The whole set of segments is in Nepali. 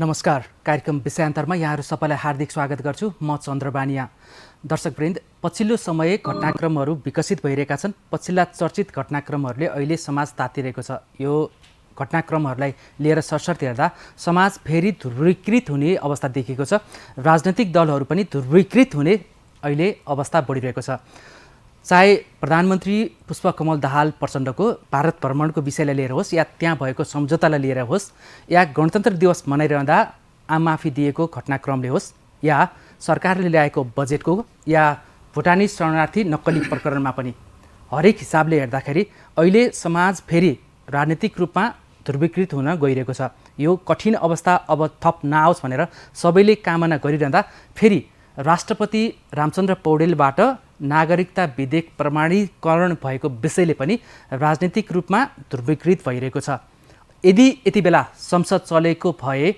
नमस्कार। कार्यक्रम विषयान्तरमा यहाँहरू सबैलाई हार्दिक स्वागत गर्छु। म चन्द्रबानिया। दर्शकवृन्द, पछिल्लो समय घटनाक्रमहरू विकसित भइरहेका छन्। पछिल्ला चर्चित घटनाक्रमहरूले अहिले समाज तातिरहेको छ। यो घटनाक्रमहरूलाई लिएर सरसर्ती हेर्दा समाज फेरि ध्रुवीकृत हुने अवस्था देखिएको छ। राजनैतिक दलहरू पनि ध्रुवीकृत हुने अहिले अवस्था बढिरहेको छ। चाहे प्रधानमन्त्री पुष्पकमल दाहाल प्रचण्डको भारत भ्रमणको विषयलाई लिएर होस्, या त्यहाँ भएको सम्झौतालाई लिएर होस्, या गणतन्त्र दिवस मनाइरहँदा आम माफी दिएको घटनाक्रमले होस्, या सरकारले ल्याएको बजेटको, या भुटानी शरणार्थी नक्कली प्रकरणमा पनि हरेक हिसाबले हेर्दाखेरि अहिले समाज फेरि राजनीतिक रूपमा ध्रुवीकृत हुन गइरहेको छ। यो कठिन अवस्था अब थप नआओस् भनेर सबैले कामना गरिरहँदा फेरि राष्ट्रपति रामचन्द्र पौडेलबाट नागरिकता विधेयक प्रमाणीकरण भएको विषयले पनि राजनीतिक रूपमा ध्रुवीकृत भइरहेको छ। यदि यति बेला संसद चलेको भए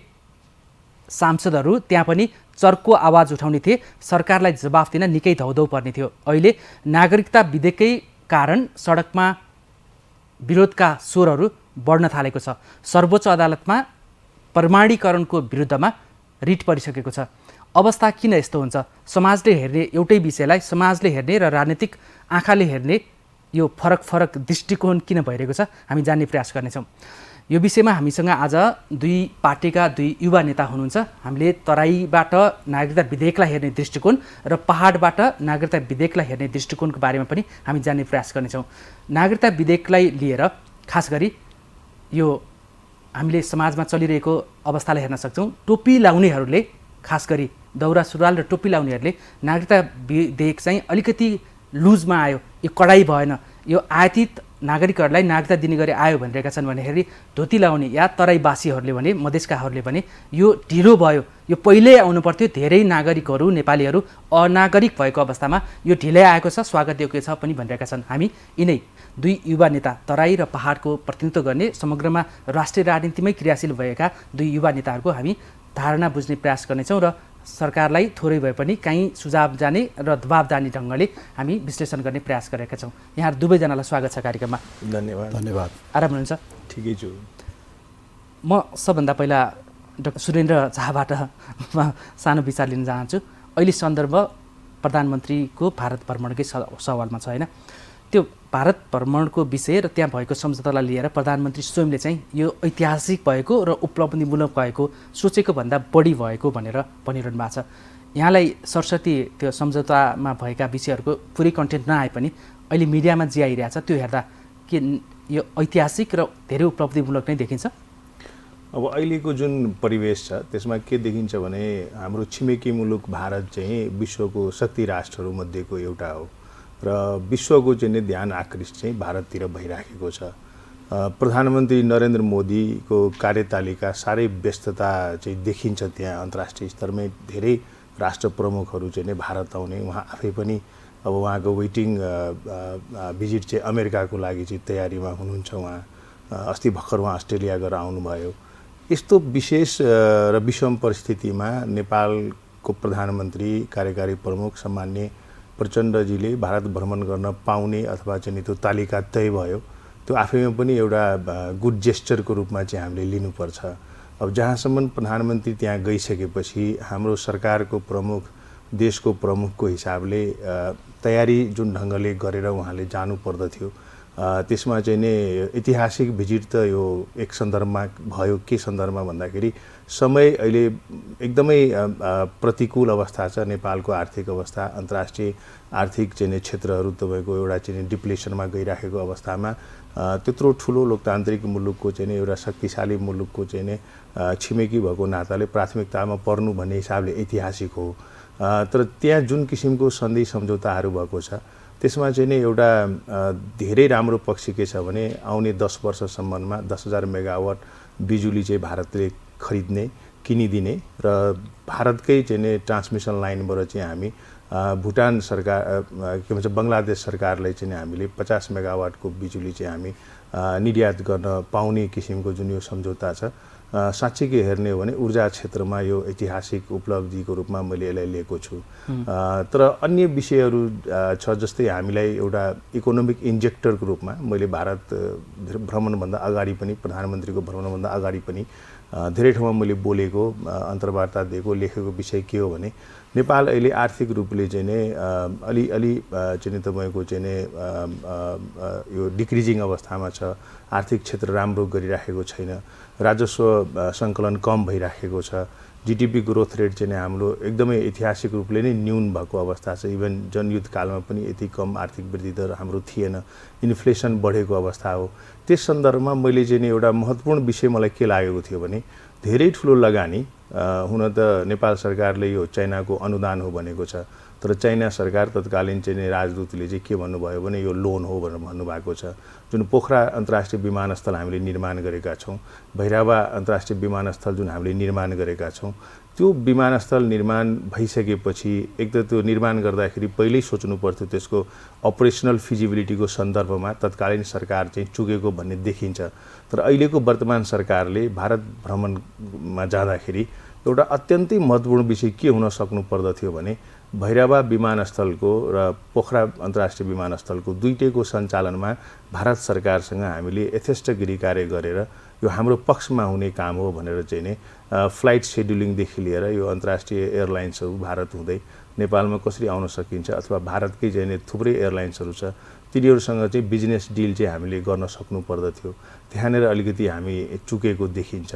सांसदहरू त्यहाँ पनि चर्को आवाज उठाउने थिए, सरकारलाई जवाफ दिन निकै धौधौ पर्ने थियो। अहिले नागरिकता विधेयकै कारण सडकमा विरोधका स्वरहरू बढ्न थालेको छ। सर्वोच्च अदालतमा प्रमाणीकरणको विरुद्धमा रिट परिसकेको छ। अवस्था किन यस्तो हुन्छ? समाजले हेर्ने एउटै विषयलाई समाजले हेर्ने र राजनीतिक आँखाले हेर्ने यो फरक दृष्टिकोण किन भइरहेको छ, हामी जान्ने प्रयास गर्नेछौँ। यो विषयमा हामीसँग आज दुई पार्टीका दुई युवा नेता हुनुहुन्छ। हामीले तराईबाट नागरिकता विधेयकलाई हेर्ने दृष्टिकोण र पहाडबाट नागरिकता विधेयकलाई हेर्ने दृष्टिकोणको बारेमा पनि हामी जान्ने प्रयास गर्नेछौँ। नागरिकता विधेयकलाई लिएर खास गरी यो हामीले समाजमा चलिरहेको अवस्थालाई हेर्न सक्छौँ। टोपी लाउनेहरूले, खास गरी दौरा सुरुवाल र टोपी लाउनेहरूले नागरिकता विधेयक चाहिँ अलिकति लुजमा आयो, यो कडाइ भएन, यो आयातित नागरिकहरूलाई नागरिकता दिने गरी आयो भनिरहेका छन्। भन्दाखेरि धोती लाउने या तराईवासीहरूले भने, मधेसकाहरूले भने यो ढिलो भयो, यो पहिल्यै आउनु पर्थ्यो, धेरै नागरिकहरू नेपालीहरू अनागरिक भएको अवस्थामा यो ढिलै आएको छ, स्वागत योग्य छ पनि भनिरहेका छन्। हामी यिनै दुई युवा नेता, तराई र पहाडको प्रतिनिधित्व गर्ने, समग्रमा राष्ट्रिय राजनीतिमै क्रियाशील भएका दुई युवा नेताहरूको हामी धारणा बुझ्ने प्रयास गर्नेछौँ र सरकारलाई थोरै भए पनि काहीँ सुझाव जाने र दबाब जाने ढङ्गले हामी विश्लेषण गर्ने प्रयास गरेका छौँ। यहाँ दुवैजनालाई स्वागत छ कार्यक्रममा। धन्यवाद। आराम हुनुहुन्छ? ठिकै छु। म सबभन्दा पहिला डाक्टर सुरेन्द्र झाबाट सानो विचार लिन चाहन्छु। अहिले सन्दर्भ प्रधानमन्त्रीको भारत भ्रमणकै सवालमा छ, होइन? त्यो भारत भ्रमणको विषय र त्यहाँ भएको सम्झौतालाई लिएर प्रधानमन्त्री स्वयंले चाहिँ यो ऐतिहासिक भएको र उपलब्धिमूलक भएको, सोचेको भन्दा बढी भएको भनेर भनिरहनु भएको छ। यहाँलाई सरस्वती त्यो सम्झौतामा भएका विषयहरूको पुरै कन्टेन्ट नआए पनि अहिले मिडियामा जे आइरहेछ त्यो हेर्दा के यो ऐतिहासिक र धेरै उपलब्धिमूलक नै देखिन्छ? अब अहिलेको जुन परिवेश छ त्यसमा के देखिन्छ भने हाम्रो छिमेकी मुलुक भारत चाहिँ विश्वको शक्ति राष्ट्रहरूमध्येको एउटा हो र विश्वको चाहिँ ध्यान आकृष्ट चाहिँ भारततिर भइराखेको छ। प्रधानमन्त्री नरेन्द्र मोदीको कार्यतालिका साह्रै व्यस्तता चाहिँ देखिन्छ। त्यहाँ अन्तर्राष्ट्रिय स्तरमै धेरै राष्ट्र प्रमुखहरू चाहिँ भारत आउने, उहाँ आफै पनि अब उहाँको वेटिङ भिजिट चाहिँ अमेरिकाको लागि चाहिँ तयारीमा हुनुहुन्छ। उहाँ अस्ति भर्खर उहाँ अस्ट्रेलिया गएर आउनुभयो। यस्तो विशेष र विषम परिस्थितिमा नेपालको प्रधानमन्त्री कार्यकारी प्रमुख सम्मान्य प्रचण्डजीले भारत भ्रमण गर्न पाउने अथवा चाहिँ त्यो तालिका तय भयो, त्यो आफैमा पनि एउटा गुड जेस्चरको रूपमा चाहिँ हामीले लिनुपर्छ। अब जहाँसम्म प्रधानमन्त्री त्यहाँ गइसकेपछि हाम्रो सरकारको प्रमुख, देशको प्रमुखको हिसाबले तयारी जुन ढङ्गले गरेर उहाँले जानु पर्दथ्यो, त्यसमा चाहिँ नै ऐतिहासिक भिजिट त यो एक सन्दर्भमा भयो। के सन्दर्भमा भन्दाखेरि समय अहिले एकदमै प्रतिकूल अवस्था छ। नेपालको आर्थिक अवस्था, अन्तर्राष्ट्रिय आर्थिक चाहिँ क्षेत्रहरू तपाईँको एउटा चाहिँ डिप्लेसनमा गइराखेको अवस्थामा त्यत्रो ठुलो लोकतान्त्रिक मुलुकको चाहिँ एउटा शक्तिशाली मुलुकको चाहिँ छिमेकी भएको नाताले प्राथमिकतामा पर्नु भन्ने हिसाबले ऐतिहासिक हो। तर त्यहाँ जुन किसिमको सन्धि सम्झौताहरू भएको छ त्यसमा चाहिँ नि एउटा धेरै राम्रो पक्ष के छ भने आउने 10 वर्षसम्ममा 10,000 मेगावाट बिजुली चाहिँ भारतले खरिद्ने, किनिदिने र भारतकै चाहिँ ट्रान्समिसन लाइनबाट चाहिँ हामी भुटान सरकार के भन्छ बङ्गलादेश सरकारलाई चाहिँ हामीले 50 मेगावाटको बिजुली चाहिँ हामी निर्यात गर्न पाउने किसिमको जुन यो सम्झौता छ, साँच्चै के हेर्ने हो भने ऊर्जा क्षेत्रमा यो ऐतिहासिक उपलब्धिको रूपमा मैले यसलाई लिएको छु। तर अन्य विषयहरू छ, जस्तै हामीलाई एउटा इकोनोमिक इन्जेक्टरको रूपमा मैले भारत भ्रमणभन्दा अगाडि पनि, प्रधानमन्त्रीको भ्रमणभन्दा अगाडि पनि धेरै ठाउँमा मैले बोलेको अन्तर्वार्ता दिएको लेखेको विषय के हो भने नेपाल अहिले आर्थिक रूपले चाहिँ नै अलि चाहिँ नि तपाईँको चाहिँ नै यो डिक्रिजिङ अवस्थामा छ। आर्थिक क्षेत्र राम्रो गरिराखेको छैन, राजस्व सङ्कलन कम भइराखेको छ, जीडीपी ग्रोथ रेट चाहिँ नै हाम्रो एकदमै ऐतिहासिक रूपले नै न्यून भएको अवस्था छ। इभन जनयुद्ध कालमा पनि यति कम आर्थिक वृद्धि दर हाम्रो थिएन, इन्फ्लेसन बढेको अवस्था हो। त्यस सन्दर्भमा मैले चाहिँ नि एउटा महत्त्वपूर्ण विषय मलाई के लागेको थियो भने धेरै ठुलो लगानी हुन त नेपाल सरकारले यो चाइनाको अनुदान हो भनेको छ, तर चाइना सरकार तत्कालीन चाहिँ नि राजदूतले चाहिँ के भन्नुभयो भने यो लोन हो भनेर भन्नुभएको छ। जुन पोखरा अन्तर्राष्ट्रिय विमानस्थल हामीले निर्माण गरेका छौँ, भैरवा अन्तर्राष्ट्रिय विमानस्थल जुन हामीले निर्माण गरेका छौँ, त्यो विमानस्थल निर्माण भइसकेपछि एक त त्यो निर्माण गर्दाखेरि पहिल्यै सोच्नु पर्थ्यो त्यसको अपरेसनल फिजिबिलिटीको सन्दर्भमा तत्कालीन सरकार चाहिँ चुकेको भन्ने देखिन्छ। तर अहिलेको वर्तमान सरकारले भारत भ्रमणमा जाँदाखेरि एउटा अत्यन्तै महत्त्वपूर्ण विषय के हुन सक्नु पर्दथ्यो भने भैरवा विमानस्थलको र पोखरा अन्तर्राष्ट्रिय विमानस्थलको दुईटैको सञ्चालनमा भारत सरकारसँग हामीले यथेष्टगिरी कार्य गरेर यो हाम्रो पक्षमा हुने काम हो भनेर चाहिँ नै फ्लाइट सेड्युलिङदेखि लिएर यो अन्तर्राष्ट्रिय एयरलाइन्सहरू भारत हुँदै नेपालमा कसरी आउन सकिन्छ अथवा भारतकै चाहिँ नै थुप्रै एयरलाइन्सहरू छ, तिनीहरूसँग चाहिँ बिजनेस डिल चाहिँ हामीले गर्न सक्नु पर्दथ्यो। त्यहाँनिर अलिकति हामी चुकेको देखिन्छ।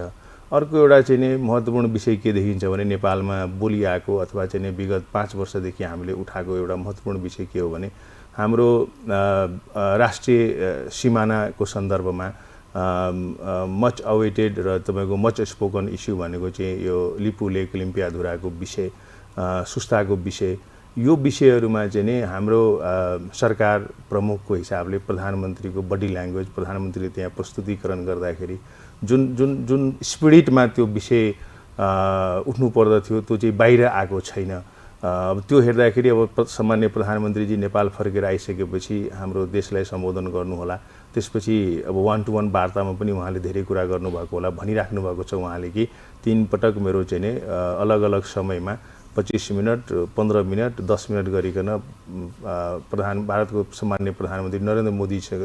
अर्को एउटा चाहिँ नि महत्त्वपूर्ण विषय के देखिन्छ भने नेपालमा बोलिआएको अथवा चाहिँ नि विगत 5 वर्षदेखि हामीले उठाएको एउटा महत्त्वपूर्ण विषय के हो भने हाम्रो राष्ट्रिय सिमानाको सन्दर्भमा मच अवेटेड र तपाईँको मच स्पोकन इस्यु भनेको चाहिँ यो लिपु लेक लिम्पियाधुराको विषय, सुस्ताको विषय, यो विषयहरूमा चाहिँ नि हाम्रो सरकार प्रमुखको हिसाबले प्रधानमन्त्रीको बडी ल्याङ्ग्वेज, प्रधानमन्त्रीले त्यहाँ प्रस्तुतिकरण गर्दाखेरि जुन जुन जुन स्पिरिटमा त्यो विषय उठ्नु पर्दथ्यो त्यो चाहिँ बाहिर आएको छैन। अब त्यो हेर्दाखेरि अब सामान्य प्रधानमन्त्रीजी नेपाल फर्केर आइसकेपछि हाम्रो देशलाई सम्बोधन गर्नुहोला, त्यसपछि अब 1-to-1 वार्तामा पनि उहाँले धेरै कुरा गर्नुभएको होला, भनिराख्नु भएको छ उहाँले कि 3 पटक मेरो चाहिँ नि अलग अलग समयमा 25 मिनट, 15 मिनट, 10 मिनट गरिकन भारतको सामान्य प्रधानमन्त्री नरेन्द्र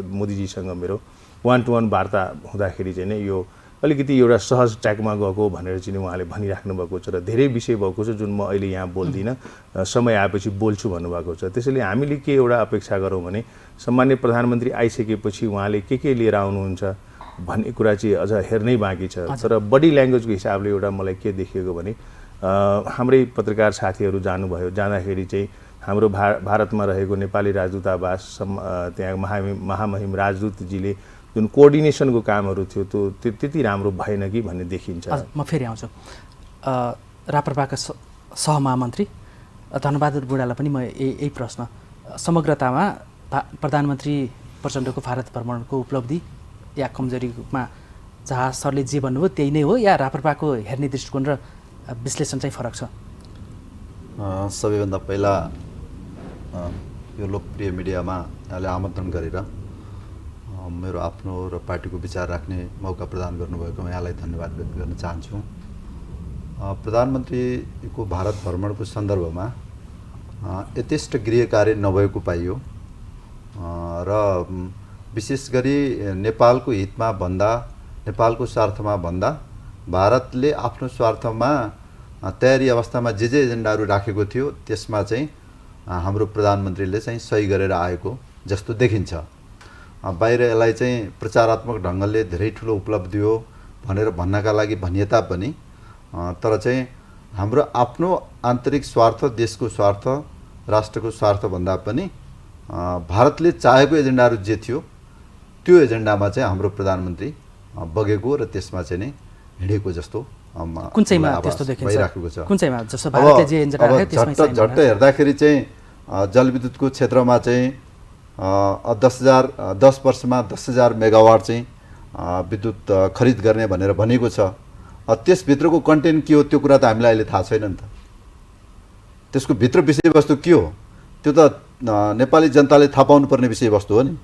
मोदीजीसँग मेरो 1-to-1 वार्ता हुँदाखेरि चाहिँ नि यो अलिकति एउटा सहज ट्र्याकमा गएको भनेर चाहिँ उहाँले भनिराख्नु भएको छ र धेरै विषय भएको छ जुन म अहिले यहाँ बोल्दिनँ, समय आएपछि बोल्छु भन्नुभएको छ। त्यसैले हामीले के एउटा अपेक्षा गरौँ भने सामान्य प्रधानमन्त्री आइसकेपछि उहाँले के लिएर आउनुहुन्छ भन्ने कुरा चाहिँ अझ हेर्नै बाँकी छ। तर बडी ल्याङ्ग्वेजको हिसाबले एउटा मलाई के देखिएको भने हाम्रै पत्रकार साथीहरू जाँदाखेरि चाहिँ हाम्रो भारतमा रहेको नेपाली राजदूतावास त्यहाँ महामहिम राजदूतजीले जुन कोअर्डिनेसनको कामहरू थियो त्यो त्यति राम्रो भएन कि भन्ने देखिन्छ। म फेरि आउँछु। राप्रपाका सहमहामन्त्री धनबहादुर बुढालाई पनि म यही प्रश्न, समग्रतामा प्रधानमन्त्री प्रचण्डको भारत भ्रमणको उपलब्धि या कमजोरीमा जहाँ सरले जे भन्नुभयो त्यही नै हो या राप्रपाको हेर्ने दृष्टिकोण र विश्लेषण चाहिँ फरक छ? सबैभन्दा पहिला यो लोकप्रिय मिडियामा यहाँले आमन्त्रण गरेर मेरो आफ्नो र पार्टीको विचार राख्ने मौका प्रदान गर्नुभएकोमा यहाँलाई धन्यवाद व्यक्त गर्न चाहन्छु। प्रधानमन्त्रीको भारत भ्रमणको सन्दर्भमा यथेष्ट गृह कार्य नभएको पाइयो र विशेष गरी नेपालको हितमा भन्दा, नेपालको स्वार्थमा भन्दा भारतले आफ्नो स्वार्थमा तयारी अवस्थामा जे एजेन्डाहरू राखेको थियो त्यसमा चाहिँ हाम्रो प्रधानमन्त्रीले चाहिँ सही गरेर आएको जस्तो देखिन्छ। बाहिर यसलाई चाहिँ प्रचारात्मक ढङ्गले धेरै ठुलो उपलब्धि हो भनेर भन्नका लागि भनिए तापनि तर चाहिँ हाम्रो आफ्नो आन्तरिक स्वार्थ, देशको स्वार्थ, राष्ट्रको स्वार्थ भन्दा पनि भारतले चाहेको एजेन्डाहरू जे थियो त्यो एजेन्डामा चाहिँ हाम्रो प्रधानमन्त्री बगेको र त्यसमा चाहिँ नै हिँडेको जस्तो कुन चाहिँमा त्यस्तो देखिन्छ? कुन चाहिँमा जस्तो भारतले जे एजेन्डा राख्यो त्यसमै झट्ट हेर्दाखेरि चाहिँ जलविद्युतको क्षेत्रमा चाहिँ 10 वर्षमा 10,000 मेगावाट चाहिँ विद्युत खरिद गर्ने भनेर भनेको छ। त्यसभित्रको कन्टेन्ट के हो त्यो कुरा त हामीलाई अहिले थाहा छैन नि त। त्यसको भित्र विषयवस्तु के हो त्यो त नेपाली जनताले थाहा पाउनुपर्ने विषयवस्तु हो नि।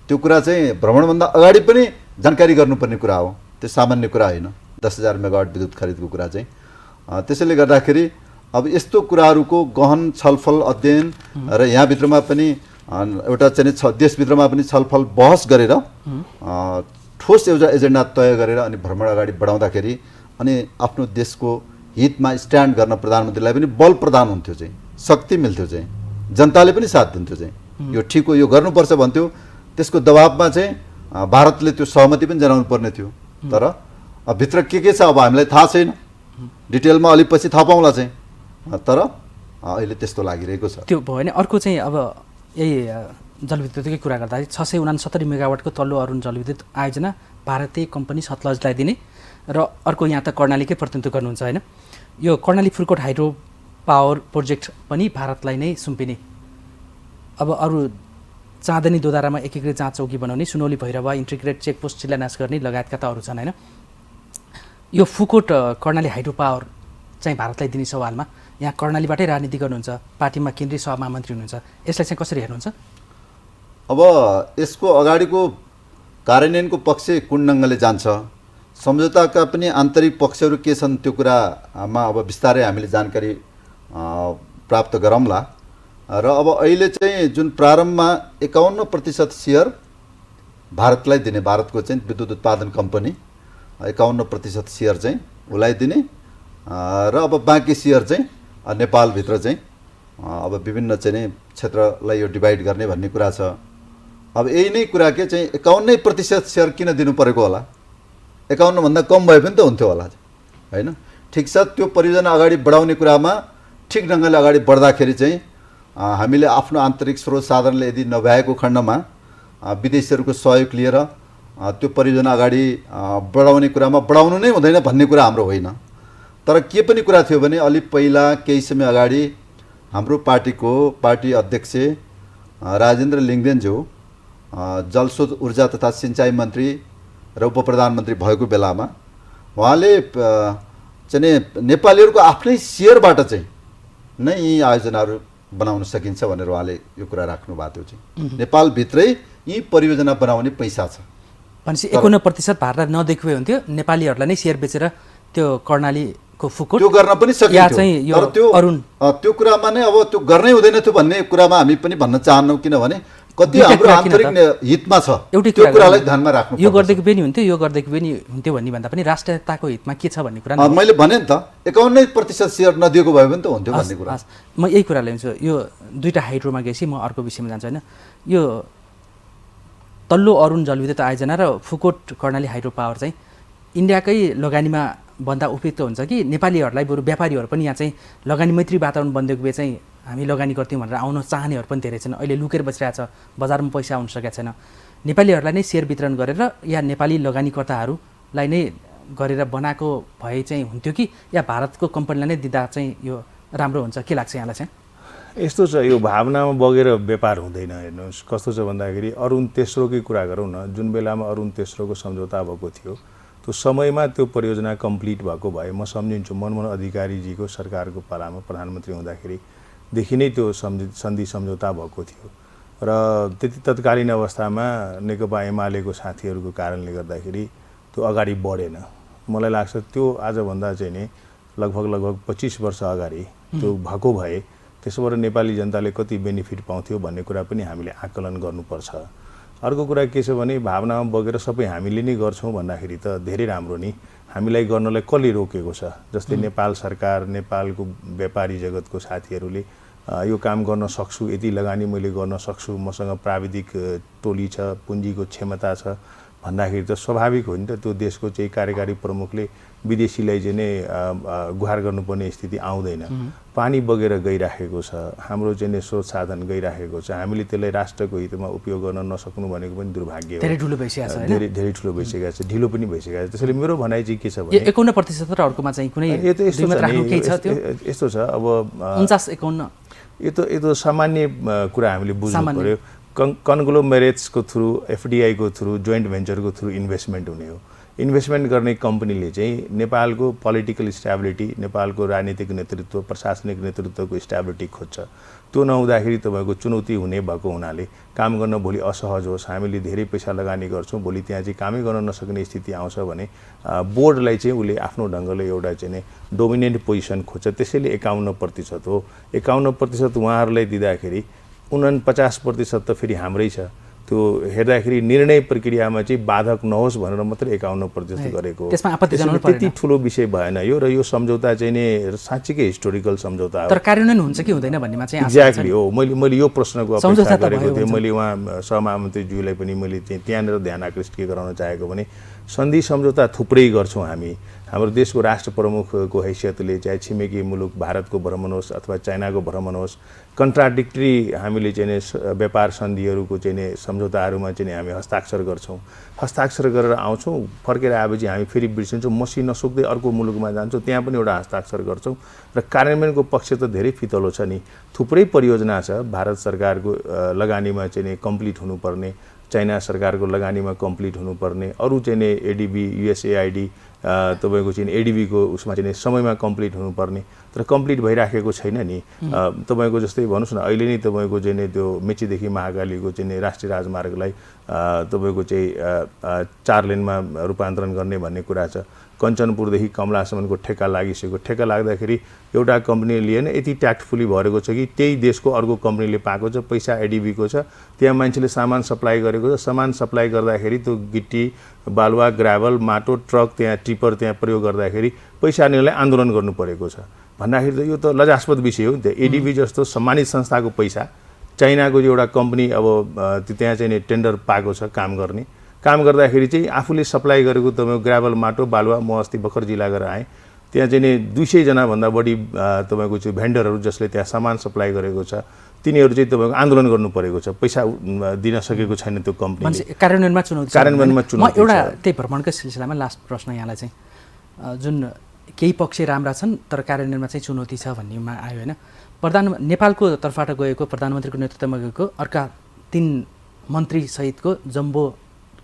त्यो कुरा चाहिँ भ्रमणभन्दा अगाडि पनि जानकारी गर्नुपर्ने कुरा हो, त्यो सामान्य कुरा होइन। 10,000 मेगावाट विद्युत खरिदको कुरा चाहिँ त्यसैले गर्दाखेरि अब यस्तो कुराहरूको गहन छलफल अध्ययन र यहाँभित्रमा पनि एउटा चाहिँ देशभित्रमा पनि छलफल बहस गरेर ठोस एउटा एजेन्डा तय गरेर अनि भ्रमण अगाडि बढाउँदाखेरि अनि आफ्नो देशको हितमा स्ट्यान्ड गर्न प्रधानमन्त्रीलाई पनि बल प्रदान हुन्थ्यो चाहिँ, शक्ति मिल्थ्यो चाहिँ, जनताले पनि साथ दिन्थ्यो चाहिँ, यो ठिक हो यो गर्नुपर्छ भन्थ्यो। त्यसको दबाबमा चाहिँ भारतले त्यो सहमति पनि जनाउनु पर्ने थियो। तर भित्र के छ अब हामीलाई थाहा छैन, डिटेलमा अलि पछि थाहा पाउँला चाहिँ, तर अहिले त्यस्तो लागिरहेको छ। त्यो भयो भने अर्को चाहिँ अब यही जलविद्युतकै कुरा गर्दाखेरि 669 मेगावाटको तल्लो अरुण जलविद्युत आयोजना भारतीय कम्पनी सतलजलाई दिने र अर्को यहाँ त कर्णालीकै प्रतिनिधित्व गर्नुहुन्छ होइन, यो कर्णाली फुर्कोट हाइड्रो पावर प्रोजेक्ट पनि भारतलाई नै सुम्पिने, अब अरू चाँदनी दोधारामा एकीकृत जाँच चौकी बनाउने, सुनौली भैरवा इन्टिग्रेटेड चेकपोस्ट शिलान्यास गर्ने लगायतका त अरू छन् होइन। यो फुकोट कर्णाली हाइड्रो पावर चाहिँ भारतलाई दिने सवालमा यहाँ कर्णालीबाटै राजनीति गर्नुहुन्छ, पार्टीमा केन्द्रीय सहमन्त्री हुनुहुन्छ, यसलाई चाहिँ कसरी हेर्नुहुन्छ? अब यसको अगाडिको कार्यान्वयनको पक्ष कुन ढङ्गले जान्छ, सम्झौताका पनि आन्तरिक पक्षहरू के छन् त्यो कुरामा अब बिस्तारै हामीले जानकारी प्राप्त गरौँला। र अब अहिले चाहिँ जुन प्रारम्भमा 51% सेयर भारतलाई दिने, भारतको चाहिँ विद्युत उत्पादन कम्पनी 51% सेयर चाहिँ उसलाई दिने र अब बाँकी सेयर चाहिँ नेपालभित्र चाहिँ अब विभिन्न चाहिँ क्षेत्रलाई यो डिभाइड गर्ने भन्ने कुरा छ। अब यही नै कुरा के चाहिँ 51% सेयर किन दिनु परेको होला, 51 भन्दा कम भए पनि त हुन्थ्यो होला होइन। ठिक छ, त्यो परियोजना अगाडि बढाउने कुरामा ठिक ढङ्गले अगाडि बढ्दाखेरि चाहिँ हामीले आफ्नो आन्तरिक स्रोत साधनले यदि नभएको खण्डमा विदेशीहरूको सहयोग लिएर त्यो परियोजना अगाडि बढाउने कुरामा बढाउनु नै हुँदैन भन्ने कुरा हाम्रो होइन। तर के पनि कुरा थियो भने अलि पहिला केही समय अगाडि हाम्रो पार्टी अध्यक्ष राजेन्द्र लिङ्गदेनज्यू जलस्रोत ऊर्जा तथा सिँचाइ मन्त्री र उप प्रधानमन्त्री भएको बेलामा उहाँले चाहिँ नेपालीहरूको आफ्नै सेयरबाट चाहिँ नै यी आयोजनाहरू बनाउन सकिन्छ भनेर उहाँले यो कुरा राख्नु भएको थियो चाहिँ। नेपालभित्रै यी परियोजना बनाउने पैसा छ भनेपछि 51% भारतलाई नदेख्यो हुन्थ्यो, नेपालीहरूलाई नै सेयर बेचेर त्यो कर्णालीको फुकोट त्यो गर्न पनि सकिन्थ्यो। चाहिँ यो तर त्यो कुरामा नै अब त्यो गर्नै हुँदैन थियो भन्ने कुरामा हामी पनि भन्न चाहन्नौँ, किनभने कति हाम्रो आन्तरिक हितमा छ त्यो कुरालाई ध्यानमा राख्नु। यो गर्दैको पनि हुन्थ्यो, यो गर्दैको पनि हुन्थ्यो भन्ने भन्दा पनि राष्ट्रियताको हितमा के छ भन्ने कुरा मैले भने नि त 51% सेयर नदिएको भए पनि त हुन्थ्यो भन्ने कुरा। म यही कुरा ल्याउँछु, यो दुईवटा हाइड्रोमा गएपछि म अर्को विषयमा जान्छु होइन। यो तल्लो अरुण जलविद्युत आयोजना र फुकोट कर्णाली हाइड्रो पावर चाहिँ इन्डियाकै लगानीमा भन्दा उपयुक्त हुन्छ कि नेपालीहरूलाई बरु व्यापारीहरू पनि यहाँ चाहिँ लगानी मैत्री वातावरण बनिदिएको भए चाहिँ हामी लगानी गर्थ्यौँ भनेर आउन चाहनेहरू पनि धेरै छन्, अहिले लुकेर बसिरहेको छ, बजारमा पैसा आउन सकेको छैन। नेपालीहरूलाई नै सेयर वितरण गरेर या नेपाली लगानीकर्ताहरूलाई नै गरेर बनाएको भए चाहिँ हुन्थ्यो कि या भारतको कम्पनीलाई नै दिँदा चाहिँ यो राम्रो हुन्छ, के लाग्छ यहाँलाई चाहिँ? यस्तो छ, यो भावनामा बगेर व्यापार हुँदैन। हेर्नुहोस् कस्तो छ भन्दाखेरि अरुण तेस्रोकै कुरा गरौँ न, जुन बेलामा अरुण तेस्रोको सम्झौता भएको थियो त्यो समयमा त्यो परियोजना कम्प्लिट भएको भए म सम्झिन्छु मनमोहन अधिकारीजीको सरकारको पालामा प्रधानमन्त्री हुँदाखेरिदेखि नै त्यो सन्धि सम्झौता भएको थियो र त्यति तत्कालीन अवस्थामा नेकपा एमालेको साथीहरूको कारणले गर्दाखेरि त्यो अगाडि बढेन। मलाई लाग्छ त्यो आजभन्दा चाहिँ नि लगभग 25 वर्ष अगाडि त्यो भएको भए त्यसबाट नेपाली जनताले कति बेनिफिट पाउँथ्यो भन्ने कुरा पनि हामीले आकलन गर्नुपर्छ। अर्को कुरा के छ भने भावनामा बगेर सबै हामीले नै गर्छौँ भन्दाखेरि त धेरै राम्रो नि, हामीलाई गर्नलाई कसले रोकेको छ? जस्तै नेपाल सरकार, नेपालको व्यापारी जगतको साथीहरूले यो काम गर्न सक्छु, यति लगानी मैले गर्न सक्छु, मसँग प्राविधिक टोली छ, पुँजीको क्षमता छ भन्दाखेरि त स्वाभाविक हो नि त। त्यो देशको चाहिँ कार्यकारी प्रमुखले विदेशीलाई चाहिँ नै गुहार गर्नुपर्ने स्थिति आउँदैन। पानी बगेर गइराखेको छ, हाम्रो चाहिँ स्रोत साधन गइराखेको छ, हामीले त्यसलाई राष्ट्रको हितमा उपयोग गर्न नसक्नु भनेको पनि दुर्भाग्य हो। धेरै ठुलो भइसकेको छ, धेरै ठुलो भइसकेको छ, ढिलो पनि भइसकेको छ। त्यसैले मेरो भनाइ चाहिँ के छ भने 51% र अर्कोमा चाहिँ कुनै यस्तो छ अब 49-51 यो त सामान्य कुरा हामीले बुझ्नु पर्यो। कन्ग्लोमेरेट्सको थ्रु, एफडिआईको थ्रु, जोइन्ट भेन्चरको थ्रु इन्भेस्टमेन्ट हुने हो। इन्भेस्टमेन्ट गर्ने कम्पनीले चाहिँ नेपालको पोलिटिकल स्ट्याबिलिटी, नेपालको राजनीतिक नेतृत्व, प्रशासनिक नेतृत्वको स्ट्याबिलिटी खोज्छ। त्यो नहुँदाखेरि तपाईँको चुनौती हुने भएको हुनाले काम गर्न भोलि असहज होस्, हामीले धेरै पैसा लगानी गर्छौँ, भोलि त्यहाँ चाहिँ कामै गर्न नसक्ने स्थिति आउँछ भने बोर्डलाई चाहिँ उसले आफ्नो ढङ्गले एउटा चाहिँ डोमिनेन्ट पोजिसन खोज्छ। त्यसैले 51% हो। 51% उहाँहरूलाई दिँदाखेरि 49% त फेरि हाम्रै छ। त्यो हेर्दाखेरि निर्णय प्रक्रियामा चाहिँ बाधक नहोस् भनेर मात्रै 51% गरेको हो। त्यसमा आपत्ति जनाउनु त्यसमा त्यति ठुलो विषय भएन यो, र यो सम्झौता चाहिँ नि साँच्चीकै हिस्टोरिकल सम्झौता हो। तर कार्यान्वयन हुन्छ कि हुँदैन भन्नेमा चाहिँ एक्ज्याक्टली हो। मैले यो प्रश्नको सम्झौता अपेक्षा त गरेको भयो थिएँ। हुन्छ। मैले उहाँ सहमन्त्रीज्यूलाई पनि मैले चाहिँ त्यहाँनिर ध्यान आकृष्ट के गराउन चाहेको भने सन्धि सम्झौता थुप्रै गर्छौँ हामी। हाम्रो देशको राष्ट्र प्रमुखको हैसियतले चाहे छिमेकी मुलुक भारतको भ्रमण होस् अथवा चाइनाको भ्रमण होस्, कन्ट्राडिक्टरी हामीले चाहिँ नि व्यापार सन्धिहरूको चाहिँ नि सम्झौताहरूमा चाहिँ हामी हस्ताक्षर गर्छौँ। हस्ताक्षर गरेर आउँछौँ, फर्केर आएपछि हामी फेरि बिर्सिन्छौँ, मसी नसोक्दै अर्को मुलुकमा जान्छौँ, त्यहाँ पनि एउटा हस्ताक्षर गर्छौँ। र कार्यान्वयनको पक्ष त धेरै फितलो छ नि। थुप्रै परियोजना छ भारत सरकारको लगानीमा चाहिँ नि कम्प्लिट हुनुपर्ने, चाइना सरकारको लगानीमा कम्प्लिट हुनुपर्ने, अरू चाहिँ नि एडिबी युएसएआइडी तपाईँको चाहिँ एडिबीको उसमा चाहिँ समयमा कम्प्लिट हुनुपर्ने, तर कम्प्लिट भइराखेको छैन नि। तपाईँको जस्तै भन्नुहोस् न, अहिले नै तपाईँको चाहिँ नि त्यो मेचीदेखि महाकालीको चाहिँ नि राष्ट्रिय राजमार्गलाई तपाईँको चाहिँ 4 लेनमा रूपान्तरण गर्ने भन्ने कुरा छ। कञ्चनपुरदेखि कमलासम्मको ठेक्का लागिसक्यो। ठेक्का लाग्दाखेरि एउटा कम्पनीले लिएन, यति ट्याक्टफुली भरेको छ कि त्यही देशको अर्को कम्पनीले पाएको छ, पैसा एडिबीको छ, त्यहाँ मान्छेले सामान सप्लाई गरेको छ। सामान सप्लाई गर्दाखेरि त्यो गिट्टी बालुवा ग्राभल माटो ट्रक त्यहाँ टिपर त्यहाँ प्रयोग गर्दाखेरि पैसा निर्णयलाई आन्दोलन गर्नु परेको छ भन्दाखेरि त यो त लजास्पद विषय हो नि त। एडिबी जस्तो सम्मानित संस्थाको पैसा चाइनाको एउटा कम्पनी अब त्यहाँ चाहिँ टेन्डर पाएको छ काम गर्दाखेरि चाहिँ आफूले सप्लाई गरेको तपाईँको ग्राभल माटो बालुवा, म अस्ति भर्खर जिल्ला गएर आएँ, त्यहाँ चाहिँ 200 जनाभन्दा बढी तपाईँको चाहिँ भेन्डरहरू जसले त्यहाँ सामान सप्लाई गरेको छ, तिनीहरू चाहिँ तपाईँको आन्दोलन गर्नु परेको छ, पैसा दिन सकेको छैन त्यो कम्पनीले। कार्यान्वयनमा चुनौती म एउटा त्यही भ्रमणकै सिलसिलामा लास्ट प्रश्न यहाँलाई चाहिँ, जुन केही पक्ष राम्रा छन् तर कार्यान्वयनमा चाहिँ चुनौती छ भन्नेमा आयो होइन। नेपालको तर्फबाट गएको प्रधानमन्त्रीको नेतृत्वमा गएको अर्का 3 मन्त्री सहितको जम्बो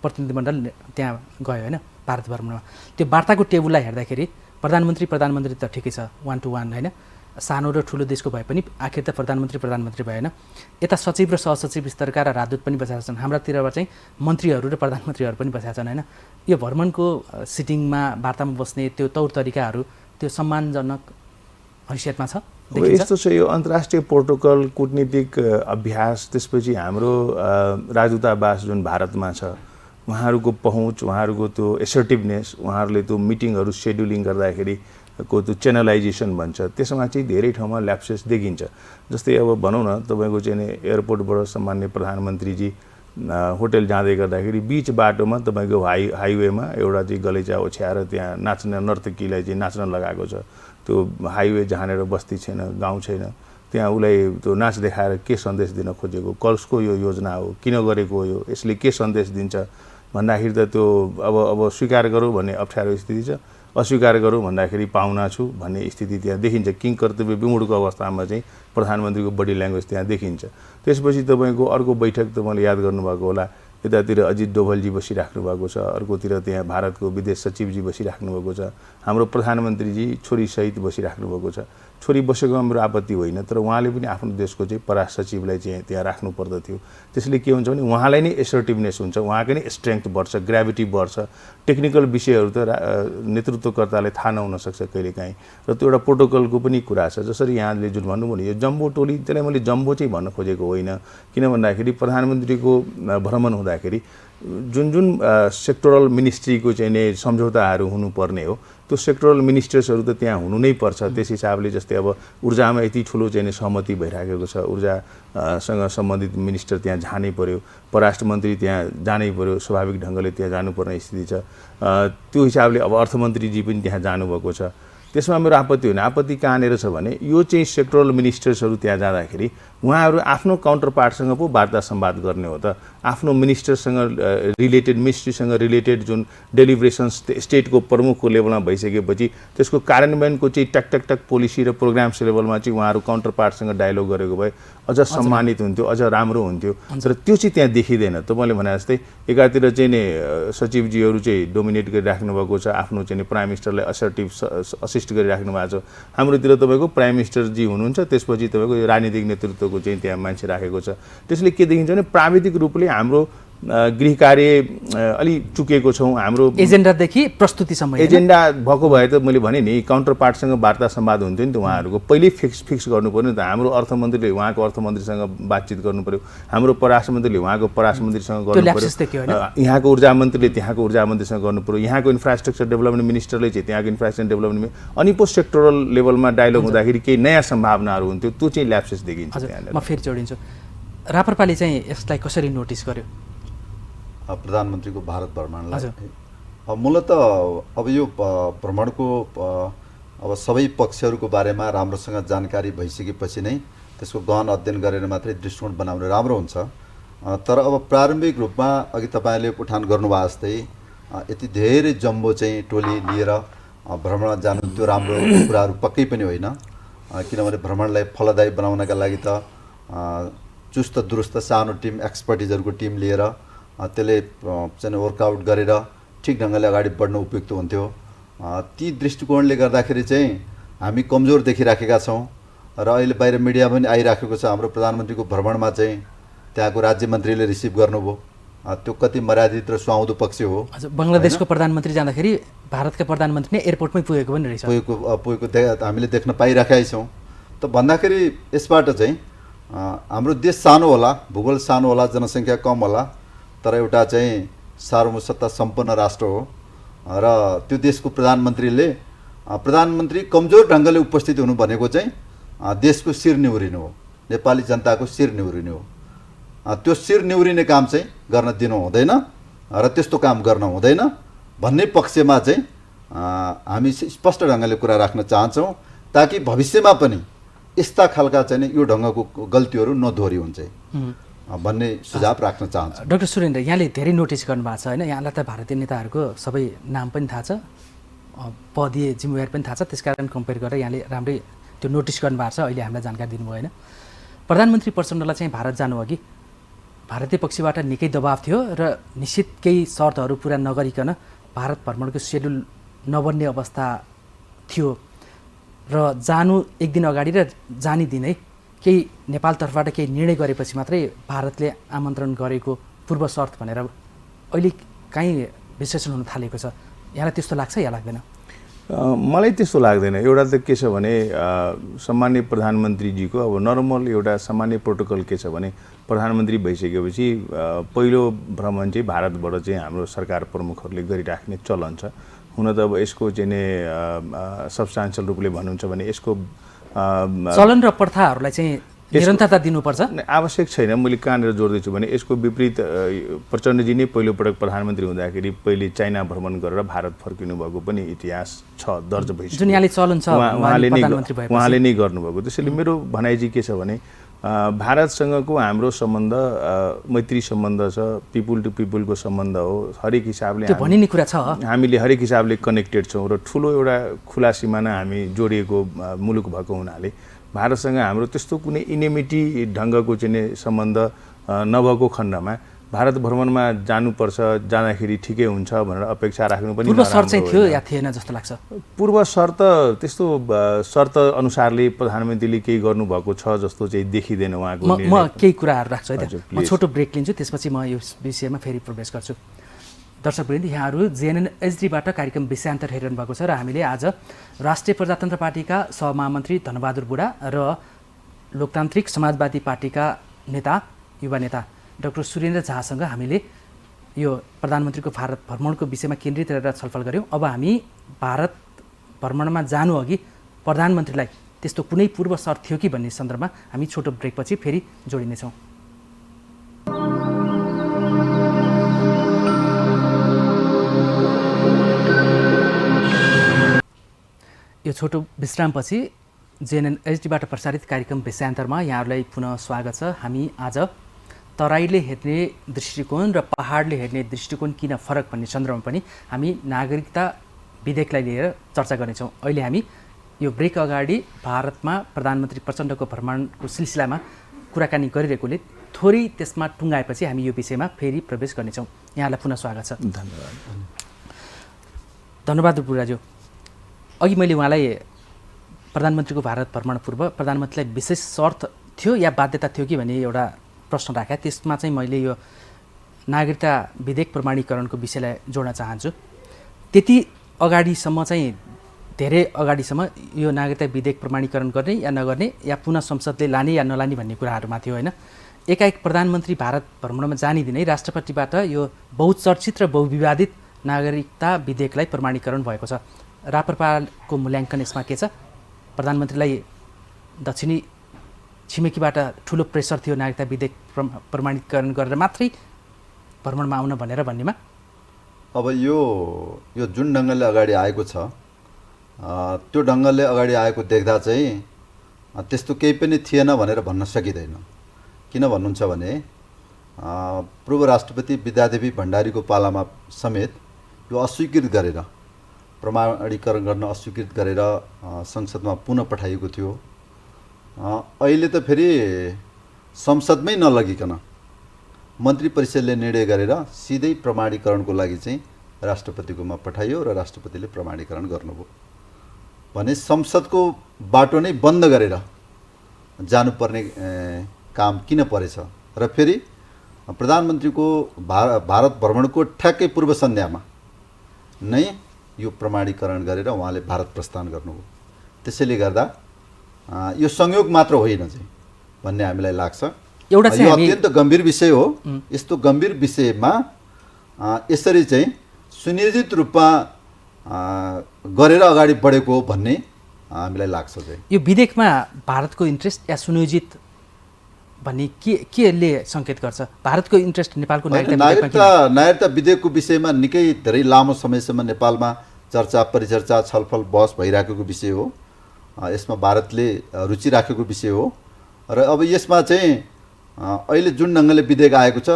प्रतिनिधिमण्डल त्यहाँ गयो होइन भारत भ्रमणमा। त्यो वार्ताको टेबुललाई हेर्दाखेरि प्रधानमन्त्री त ठिकै छ 1 to 1 होइन, सानो र ठुलो देशको भए पनि आखिर त प्रधानमन्त्री भएन। यता सचिव र सहसचिव स्तरका र राजदूत पनि बसेका छन्, हाम्रातिरबाट चाहिँ मन्त्रीहरू र प्रधानमन्त्रीहरू पनि बसेका छन् होइन। यो भ्रमणको सिटिङमा वार्तामा बस्ने त्यो तौर तरिकाहरू त्यो सम्मानजनक हैसियतमा छ? यस्तो छ यो अन्तर्राष्ट्रिय प्रोटोकल, कूटनीतिक अभ्यास, त्यसपछि हाम्रो राजदूतावास जुन भारतमा छ उहाँहरूको पहुँच, उहाँहरूको त्यो एसर्टिभनेस, उहाँहरूले त्यो मिटिङहरू सेड्युलिङ गर्दाखेरि को त्यो च्यानलाइजेसन भन्छ, त्यसमा चाहिँ धेरै ठाउँमा ल्याप्सेस देखिन्छ। जस्तै अब भनौँ न तपाईँको चाहिँ एयरपोर्टबाट सम्मान्य प्रधानमन्त्रीजी होटल जाँदै गर्दाखेरि बिच बाटोमा तपाईँको हाइवेमा एउटा चाहिँ गलैँचा ओछ्याएर त्यहाँ नाच्ने नर्तकीलाई चाहिँ नाच्न लगाएको छ। त्यो हाइवे जहाँनिर बस्ती छैन, गाउँ छैन, त्यहाँ उसलाई त्यो नाच देखाएर के सन्देश दिन खोजेको, कसको यो योजना हो, किन गरेको हो, यो यसले के सन्देश दिन्छ भन्दाखेरि त त्यो अब स्वीकार गरौँ भन्ने अप्ठ्यारो स्थिति छ, अस्वीकार गरौँ भन्दाखेरि पाहुना छु भन्ने स्थिति त्यहाँ देखिन्छ। किङ कर्तव्य विमूढको अवस्थामा चाहिँ प्रधानमन्त्रीको बडी ल्याङ्ग्वेज त्यहाँ देखिन्छ। त्यसपछि तपाईँको अर्को बैठक तपाईँले याद गर्नुभएको होला, यतातिर अजित डोभालजी बसिराख्नु भएको छ, अर्कोतिर त्यहाँ भारतको विदेश सचिवजी बसिराख्नु भएको छ, हाम्रो प्रधानमन्त्रीजी छोरीसहित बसिराख्नु भएको छ। छोरी बसेकोमा मेरो आपत्ति होइन, तर उहाँले पनि आफ्नो देशको चाहिँ पराष्ट्र सचिवलाई चाहिँ त्यहाँ राख्नु पर्दथ्यो। त्यसले के हुन्छ भने उहाँलाई नै एसर्टिभनेस हुन्छ, उहाँकै नै स्ट्रेङ्थ बढ्छ, ग्राभिटी बढ्छ। टेक्निकल विषयहरू त नेतृत्वकर्तालाई थाहा नहुन सक्छ कहिलेकाहीँ, र त्यो एउटा प्रोटोकलको पनि कुरा छ। जसरी यहाँले जुन भन्नुभयो नि यो जम्बो टोली, त्यसलाई मैले जम्बो चाहिँ भन्न खोजेको होइन, किन भन्दाखेरि प्रधानमन्त्रीको भ्रमण हुँदाखेरि जुन सेक्टोरल मिनिस्ट्रीको चाहिँ नै सम्झौताहरू हुनुपर्ने हो त्यो सेक्टोरल मिनिस्टर्सहरू त त्यहाँ हुनु नै पर्छ। त्यस हिसाबले जस्तै अब ऊर्जामा यति ठुलो चाहिँ सहमति भइराखेको छ, ऊर्जासँग सम्बन्धित मिनिस्टर त्यहाँ जानै पर्यो, परराष्ट्र मन्त्री त्यहाँ जानै पर्यो, स्वाभाविक ढङ्गले त्यहाँ जानुपर्ने स्थिति छ। त्यो हिसाबले अब अर्थमन्त्रीजी पनि त्यहाँ जानुभएको छ। त्यसमा मेरो आपत्ति होइन। आपत्ति कहाँनिर छ भने यो चाहिँ सेक्टोरल मिनिस्टर्सहरू त्यहाँ जाँदाखेरि उहाँहरू आफ्नो काउन्टर पार्टसँग पो वार्ता संवाद गर्ने हो त। आफ्नो मिनिस्टरसँग रिलेटेड, मिनिस्ट्रीसँग रिलेटेड जुन डेलिभरेसन्स स्टेटको प्रमुखको लेभलमा भइसकेपछि त्यसको कार्यान्वयनको चाहिँ टक पोलिसी र प्रोग्राम्स लेभलमा चाहिँ उहाँहरू काउन्टर पार्टसँग डायलग गरेको भए अझ सम्मानित हुन्थ्यो, अझ राम्रो हुन्थ्यो। तर त्यो चाहिँ त्यहाँ देखिँदैन। तपाईँले भने जस्तै एकातिर चाहिँ नि सचिवजीहरू चाहिँ डोमिनेट गरिराख्नु भएको छ, आफ्नो चाहिँ प्राइम मिनिस्टरलाई असिस्ट गरिराख्नु भएको छ। हाम्रोतिर तपाईँको प्राइम मिनिस्टरजी हुनुहुन्छ, त्यसपछि तपाईँको राजनीतिक नेतृत्वको चाहिँ त्यहाँ मान्छे राखेको छ। त्यसले के देखिन्छ भने प्राविधिक रूपले हाम्रो गृह कार्य अलि चुकेको छौँ। हाम्रो एजेन्डादेखि प्रस्तुतिसम्म एजेन्डा भएको भए त मैले भने नि काउन्टर पार्टसँग वार्ता संवाद हुन्थ्यो नि त, उहाँहरूको पहिल्यै फिक्स गर्नु पर्यो नि त। हाम्रो अर्थमन्त्रीले उहाँको अर्थमन्त्रीसँग बातचित गर्नु पर्यो, हाम्रो परराष्ट्र मन्त्रीले उहाँको परराष्ट्र मन्त्रीसँग गर्नु पर्यो, यहाँको ऊर्जा मन्त्रीले त्यहाँको ऊर्जा मन्त्रीसँग गर्नु पर्यो, यहाँको इन्फ्रास्ट्रक्चर डेभलपमेन्ट मिनिस्टरले चाहिँ त्यहाँको इन्फ्रास्ट्रक्चर डेभलपमेन्ट, अनि पोस्ट सेक्टोरल लेभलमा डायलग हुँदाखेरि केही नयाँ सम्भावनाहरू हुन्थ्यो, त्यो चाहिँ ल्याप्सेस देखिन्छ। म फेरि जोडिन्छु, राप्रपाले चाहिँ यसलाई कसरी नोटिस गर्यो प्रधानमन्त्रीको भारत भ्रमणलाई? मूलत अब यो भ्रमणको अब सबै पक्षहरूको बारेमा राम्रोसँग जानकारी भइसकेपछि नै त्यसको गहन अध्ययन गरेर मात्रै दृष्टिकोण बनाउनु राम्रो हुन्छ। तर अब प्रारम्भिक रूपमा अघि तपाईँले उठान गर्नुभएको जस्तै यति धेरै जम्बो चाहिँ टोली लिएर भ्रमण जानु त्यो राम्रो कुराहरू पक्कै पनि होइन, किनभने भ्रमणलाई फलदायी बनाउनका लागि त चुस्त दुरुस्त सानो टिम एक्सपर्टिजहरूको टिम लिएर त्यसले चाहिँ वर्कआउट गरेर ठिक ढङ्गले अगाडि बढ्न उपयुक्त हुन्थ्यो। ती दृष्टिकोणले गर्दाखेरि चाहिँ हामी कमजोर देखिराखेका छौँ र अहिले बाहिर मिडिया पनि आइराखेको छ। हाम्रो प्रधानमन्त्रीको भ्रमणमा चाहिँ त्यहाँको राज्य मन्त्रीले रिसिभ गर्नुभयो, त्यो कति मर्यादित र सुहाउँदो पक्ष हो। बङ्गलादेशको प्रधानमन्त्री जाँदाखेरि भारतका प्रधानमन्त्री नै एयरपोर्टमै पुगेको पनि रहेछ, पुगेको हामीले देख्न पाइराखेका छौँ। त भन्दाखेरि यसबाट चाहिँ हाम्रो देश सानो होला, भूगोल सानो होला, जनसङ्ख्या कम होला, तर एउटा चाहिँ सार्वभौमसत्ता सम्पन्न राष्ट्र हो र त्यो देशको प्रधानमन्त्री कमजोर ढङ्गले उपस्थित हुनु भनेको चाहिँ देशको शिर निहुरिनु हो, नेपाली जनताको शिर निहुरिनु हो। त्यो शिर निहुरिने काम चाहिँ गर्न दिनु हुँदैन र त्यस्तो काम गर्न हुँदैन भन्ने पक्षमा चाहिँ हामी स्पष्ट ढङ्गले कुरा राख्न चाहन्छौँ, ताकि भविष्यमा पनि यस्ता खालका चाहिँ यो ढङ्गको गल्तीहरू नदोहोरी हुन्छ भन्ने सुझाव राख्न चाहन्छु। डाक्टर सुरेन्द्र, यहाँले धेरै नोटिस गर्नुभएको छ होइन, यहाँलाई त भारतीय नेताहरूको सबै नाम पनि थाहा छ, पदीय जिम्मेवारी पनि थाहा छ, त्यसकारण कम्पेयर गरेर यहाँले राम्रै त्यो नोटिस गर्नुभएको छ, अहिले हामीलाई जानकारी दिनुभयो होइन। प्रधानमन्त्री प्रचण्डलाई चाहिँ भारत जानु अघि भारतीय पक्षबाट निकै दबाब थियो र निश्चित केही शर्तहरू पुरा नगरिकन भारत भ्रमणको सेड्युल नबन्ने अवस्था थियो र जानु एक दिन अगाडि र जाने दिनै केही नेपालतर्फबाट केही निर्णय गरेपछि मात्रै भारतले आमन्त्रण गरेको पूर्व शर्त भनेर अहिले काहीँ विश्लेषण हुन थालेको छ। यहाँलाई त्यस्तो लाग्छ या लाग्दैन? मलाई त्यस्तो लाग्दैन। एउटा त के छ भने सम्मान्य प्रधानमन्त्रीजीको अब नर्मल एउटा सामान्य प्रोटोकल के छ भने प्रधानमन्त्री भइसकेपछि पहिलो भ्रमण चाहिँ भारतबाट चाहिँ हाम्रो सरकार प्रमुखहरूले गरिराख्ने चलन छ। हुन त अब यसको चाहिँ सब्स्टान्सियल रूपले भन्नुहुन्छ भने यसको चलन र प्रथाहरूलाई चाहिँ निरन्तरता दिनुपर्छ, आवश्यक छैन। मैले कहाँनिर जोड्दैछु भने यसको विपरीत प्रचण्डजी नै पहिलोपटक प्रधानमन्त्री हुँदाखेरि पहिले चाइना भ्रमण गरेर भारत फर्किनु भएको पनि इतिहास छ, दर्ज भइसक्यो, जुन यहाँले चलन छ, उहाँले नै गर्नुभएको। त्यसैले मेरो भनाइ चाहिँ के छ भने भारतसँगको हाम्रो सम्बन्ध मैत्री सम्बन्ध छ, पिपुल टु पिपुलको सम्बन्ध हो, हरेक हिसाबले भनिने कुरा छ, हामीले हरेक हिसाबले कनेक्टेड छौँ र ठुलो एउटा खुला सिमाना हामी जोडिएको मुलुक भएको हुनाले भारतसँग हाम्रो त्यस्तो कुनै इनेमिटी ढङ्गको चाहिँ सम्बन्ध नभएको खण्डमा भारत भ्रमणमा जानुपर्छ, जाँदाखेरि ठिकै हुन्छ भनेर अपेक्षा राख्नु पनि पूर्व शर्त चाहिँ थियो या थिएन जस्तो लाग्छ? पूर्व शर्त त्यस्तो शर्त अनुसारले प्रधानमन्त्रीले केही गर्नुभएको छ जस्तो चाहिँ देखिँदैन उहाँको। म केही कुराहरू राख्छु है, म छोटो ब्रेक लिन्छु, त्यसपछि म यो विषयमा फेरि प्रवेश गर्छु। दर्शकवृन्द, यहाँहरू जेएनएन एचडीबाट कार्यक्रम विषयान्तर हेरिरहनु भएको छ र हामीले आज राष्ट्रिय प्रजातन्त्र पार्टीका सहमहामन्त्री धनबहादुर बुढा र लोकतान्त्रिक समाजवादी पार्टीका नेता युवा नेता डाक्टर सुरेन्द्र झासँग हामीले यो प्रधानमन्त्रीको भारत भ्रमणको विषयमा केन्द्रित रहेर छलफल गऱ्यौँ। अब हामी भारत भ्रमणमा जानु अघि प्रधानमन्त्रीलाई त्यस्तो कुनै पूर्व शर्त थियो कि भन्ने सन्दर्भमा हामी छोटो ब्रेकपछि फेरि जोडिनेछौँ। यो छोटो विश्रामपछि जेएनएन एचडीबाट प्रसारित कार्यक्रम विषयान्तरमा यहाँहरूलाई पुनः स्वागत छ। हामी आज तराईले हेर्ने दृष्टिकोण र पहाडले हेर्ने दृष्टिकोण किन फरक भन्ने सन्दर्भमा पनि हामी नागरिकता विधेयकलाई लिएर चर्चा गर्नेछौँ। अहिले हामी यो ब्रेक अगाडि भारतमा प्रधानमन्त्री प्रचण्डको भ्रमणको सिलसिलामा कुराकानी गरिरहेकोले थोरै त्यसमा टुङ्गाएपछि हामी यो विषयमा फेरि प्रवेश गर्नेछौँ। यहाँलाई पुनः स्वागत छ। धन्यवाद। धन्यवाद बुढाज्यू, अघि मैले उहाँलाई प्रधानमन्त्रीको भारत भ्रमण पूर्व प्रधानमन्त्रीलाई विशेष शर्त थियो या बाध्यता थियो कि भन्ने एउटा प्रश्न राखेँ। त्यसमा चाहिँ मैले यो नागरिकता विधेयक प्रमाणीकरणको विषयलाई जोड्न चाहन्छु। त्यति अगाडिसम्म चाहिँ धेरै अगाडिसम्म यो नागरिकता विधेयक प्रमाणीकरण गर्ने या नगर्ने या पुनः संसदले लाने या नलाने भन्ने कुराहरूमा थियो होइन। एकाएक प्रधानमन्त्री भारत भ्रमणमा जाने दिनै राष्ट्रपतिबाट यो बहुचर्चित र बहुविवादित नागरिकता विधेयकलाई प्रमाणीकरण भएको छ। राप्रपाको मूल्याङ्कन यसमा के छ? प्रधानमन्त्रीलाई दक्षिणी छिमेकीबाट ठुलो प्रेसर थियो नागरिकता विधेयक प्रमाणीकरण गरेर मात्रै भ्रमणमा आउन भनेर भन्नेमा। अब यो जुन ढङ्गले अगाडि आएको छ त्यो ढङ्गले अगाडि आएको देख्दा चाहिँ त्यस्तो केही पनि थिएन भनेर भन्न सकिँदैन। किन भन्नुहुन्छ भने पूर्व राष्ट्रपति विद्यादेवी भण्डारीको पालामा समेत यो अस्वीकृत गरेर प्रमाणीकरण गर्न अस्वीकृत गरेर संसदमा पुनः पठाइएको थियो। अहिले त फेरि संसदमै नलगिकन मन्त्री परिषदले निर्णय गरेर सिधै प्रमाणीकरणको लागि चाहिँ राष्ट्रपतिकोमा पठाइयो र राष्ट्रपतिले प्रमाणीकरण गर्नुभयो भने संसदको बाटो नै बन्द गरेर जानुपर्ने काम किन परेछ। र फेरि प्रधानमन्त्रीको भारत भ्रमणको ठ्याक्कै पूर्व सन्ध्यामा नै यो प्रमाणीकरण गरेर उहाँले भारत प्रस्थान गर्नुभयो। त्यसैले गर्दा यो संयोग मात्र होइन चाहिँ भन्ने हामीलाई लाग्छ। यो अत्यन्त गम्भीर विषय हो। यस्तो गम्भीर विषयमा यसरी चाहिँ सुनियोजित रूपमा गरेर अगाडि बढेको हो भन्ने हामीलाई लाग्छ। चाहिँ यो विधेयकमा भारतको इन्ट्रेस्ट या सुनियोजित भन्ने केले सङ्केत गर्छ? भारतको इन्ट्रेस्ट नेपालको नागरिकता विधेयकको विषयमा निकै धेरै लामो समयसम्म नेपालमा चर्चा परिचर्चा छलफल बहस भइराखेको विषय हो। यसमा भारतले रुचि राखेको विषय हो र अब यसमा चाहिँ अहिले जुन ढङ्गले विधेयक आएको छ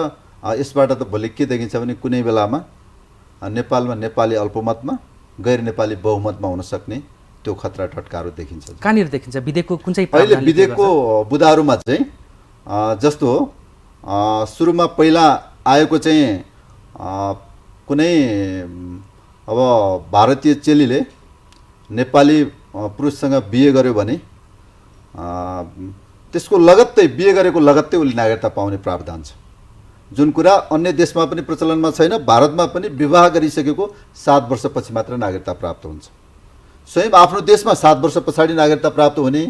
यसबाट त भोलि के देखिन्छ भने कुनै बेलामा नेपालमा नेपाली अल्पमतमा गैर नेपाली बहुमतमा हुन सक्ने त्यो खतरा टटकारो देखिन्छ। कहाँनिर देखिन्छ? विधेयकको कुन चाहिँ अहिले विधेयकको बुदाहरूमा चाहिँ जस्तो सुरुमा पहिला आएको चाहिँ कुनै अब भारतीय चेलीले नेपाली पुरुषसँग बिहे गर्यो भने त्यसको लगत्तै बिहे गरेको लगत्तै उसले नागरिकता पाउने प्रावधान छ। जुन कुरा अन्य देशमा पनि प्रचलनमा छैन। भारतमा पनि विवाह गरिसकेको 7 वर्षपछि मात्र नागरिकता प्राप्त हुन्छ। स्वयं आफ्नो देशमा 7 वर्ष पछाडि नागरिकता प्राप्त हुने,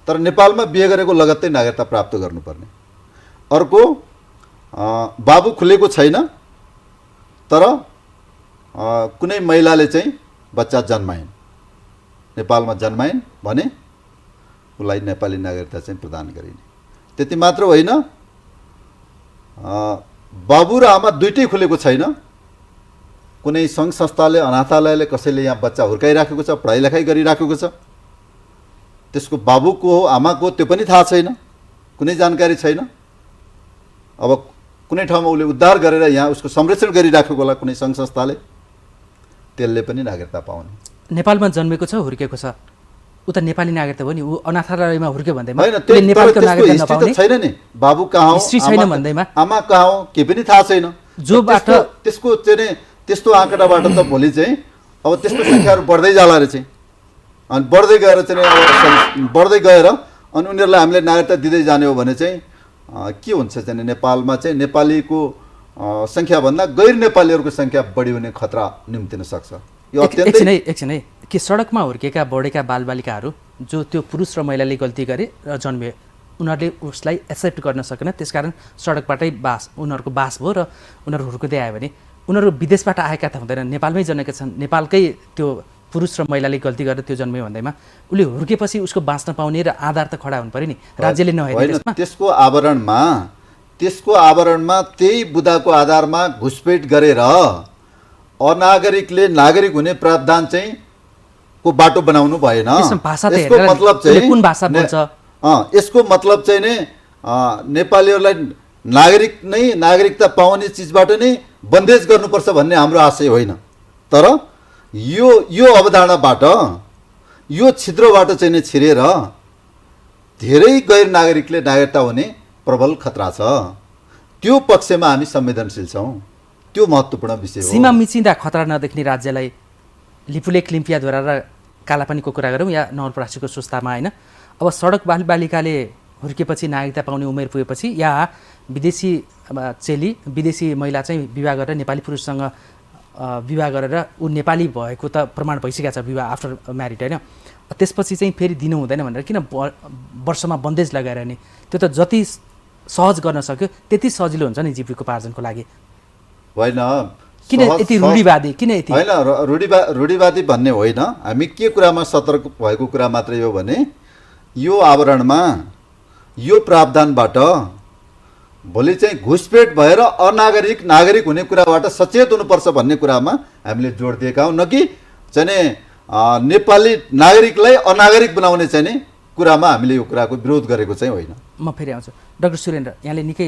तर नेपालमा बिहे गरेको लगत्तै नागरिकता प्राप्त गर्नुपर्ने। अर्को बाबु खुलेको छैन तर कुनै महिलाले चाहिँ बच्चा जन्माइन्, नेपालमा जन्माइन् भने उसलाई नेपाली नागरिकता चाहिँ प्रदान गरिने। त्यति मात्र होइन, बाबु र आमा दुइटै खुलेको छैन, कुनै सङ्घ संस्थाले अनाथालयले कसैले यहाँ बच्चा हुर्काइराखेको छ, पढाइ लेखाइ गरिराखेको छ, त्यसको बाबुको हो आमाको त्यो पनि थाहा छैन, कुनै जानकारी छैन। अब कुनै ठाउँमा उसले उद्धार गरेर यहाँ उसको संरक्षण गरिराखेको होला कुनै सङ्घ संस्थाले, त्यसले पनि नागरिकता पाउने। नेपालमा जन्मेको छ, हुर्केको छ, ऊ त नेपाली नागरिकता हो नि, ऊ अनाथालयमा हुर्क्यो भन्दैमा नेपालको नागरिकता नपाउने छैन नि। बाबु कहाँ हो, हिस्ट्री छैन भन्दैमा, आमा कहाँ हो के पनि थाहा छैन। जोबाट त्यसको चाहिँ त्यस्तो आँकडाबाट त भोलि चाहिँ अब त्यस्तो सङ्ख्याहरू बढ्दै जाला रहेछ। अनि बढ्दै गएर चाहिँ बढ्दै गएर अनि उनीहरूलाई हामीले नागरिकता दिँदै जाने हो भने चाहिँ के हुन्छ चाहिँ नेपालमा चाहिँ नेपालीको सङ्ख्याभन्दा गैर नेपालीहरूको सङ्ख्या बढी हुने खतरा निम्तिन सक्छ। यो एकछिन है कि सडकमा हुर्केका बढेका बालबालिकाहरू जो त्यो पुरुष र महिलाले गल्ती गरे र जन्मे, उनीहरूले उसलाई एक्सेप्ट गर्न सकेन, त्यसकारण सडकबाटै उनीहरूको बास भयो र उनीहरू हुर्किँदै आयो भने उनीहरू विदेशबाट आएका त हुँदैन, नेपालमै जन्मेका छन्, नेपालकै त्यो पुरुष र महिलाले गल्ती गरेर त्यो जन्म्यो भन्दैमा उसले हुर्केपछि उसको बाँच्न पाउने र आधार त खडा हुनु पर्यो नि, राज्यले नहेर्ने। त्यसको आवरणमा त्यही बुदाको आधारमा घुसपेट गरेर अनागरिकले नागरिक हुने प्रावधान चाहिँ को बाटो बनाउनु भएन। यसको मतलब चाहिँ कुन भाषा बोल्छ, यसको मतलब चाहिँ नै नेपालीहरूलाई नागरिकता पाउने चिजबाट नै बन्देज गर्नुपर्छ भन्ने हाम्रो आशय होइन। तर यो अवधारणाबाट यो छिद्रबाट चाहिँ नै छिरेर धेरै गैर नागरिकले नागरिकता हुने प्रबल खतरा छ। त्यो पक्षमा हामी संवेदनशील छौँ। त्यो महत्त्वपूर्ण विषय हो। सीमा मिचिँदा खतरा नदेख्ने राज्यलाई लिपुलेख लिम्पियाद्वारा र कालापानीको कुरा गरौँ या नवलपरासीको सुस्तामा होइन, अब सडक बालबालिकाले हुर्केपछि नागरिकता पाउने उमेर पुगेपछि या विदेशी चेली विदेशी महिला चाहिँ विवाह गरेर नेपाली पुरुषसँग विवाह गरेर ऊ नेपाली भएको त प्रमाण भइसकेको छ विवाह आफ्टर म्यारिड होइन, त्यसपछि चाहिँ फेरि दिनु हुँदैन भनेर किन वर्षमा बन्देज लगाएर नि? त्यो त जति सहज गर्न सक्यो त्यति सजिलो हुन्छ नि जीविकोपार्जनको लागि। होइन किन यति रूढिवादी, किन यति? होइन रूढिवादी भन्ने होइन, हामी के कुरामा सतर्क भएको कुरा मात्रै हो भने यो आवरणमा यो प्रावधानबाट भोलि चाहिँ घुसपेट भएर अनागरिक नागरिक हुने कुराबाट सचेत हुनुपर्छ भन्ने कुरामा हामीले जोड दिएका हौँ, न कि चाहिँ नेपाली नागरिकलाई अनागरिक बनाउने चाहिँ कुरामा हामीले यो कुराको विरोध गरेको चाहिँ होइन। म फेरि आउँछु। डाक्टर सुरेन्द्र, यहाँले निकै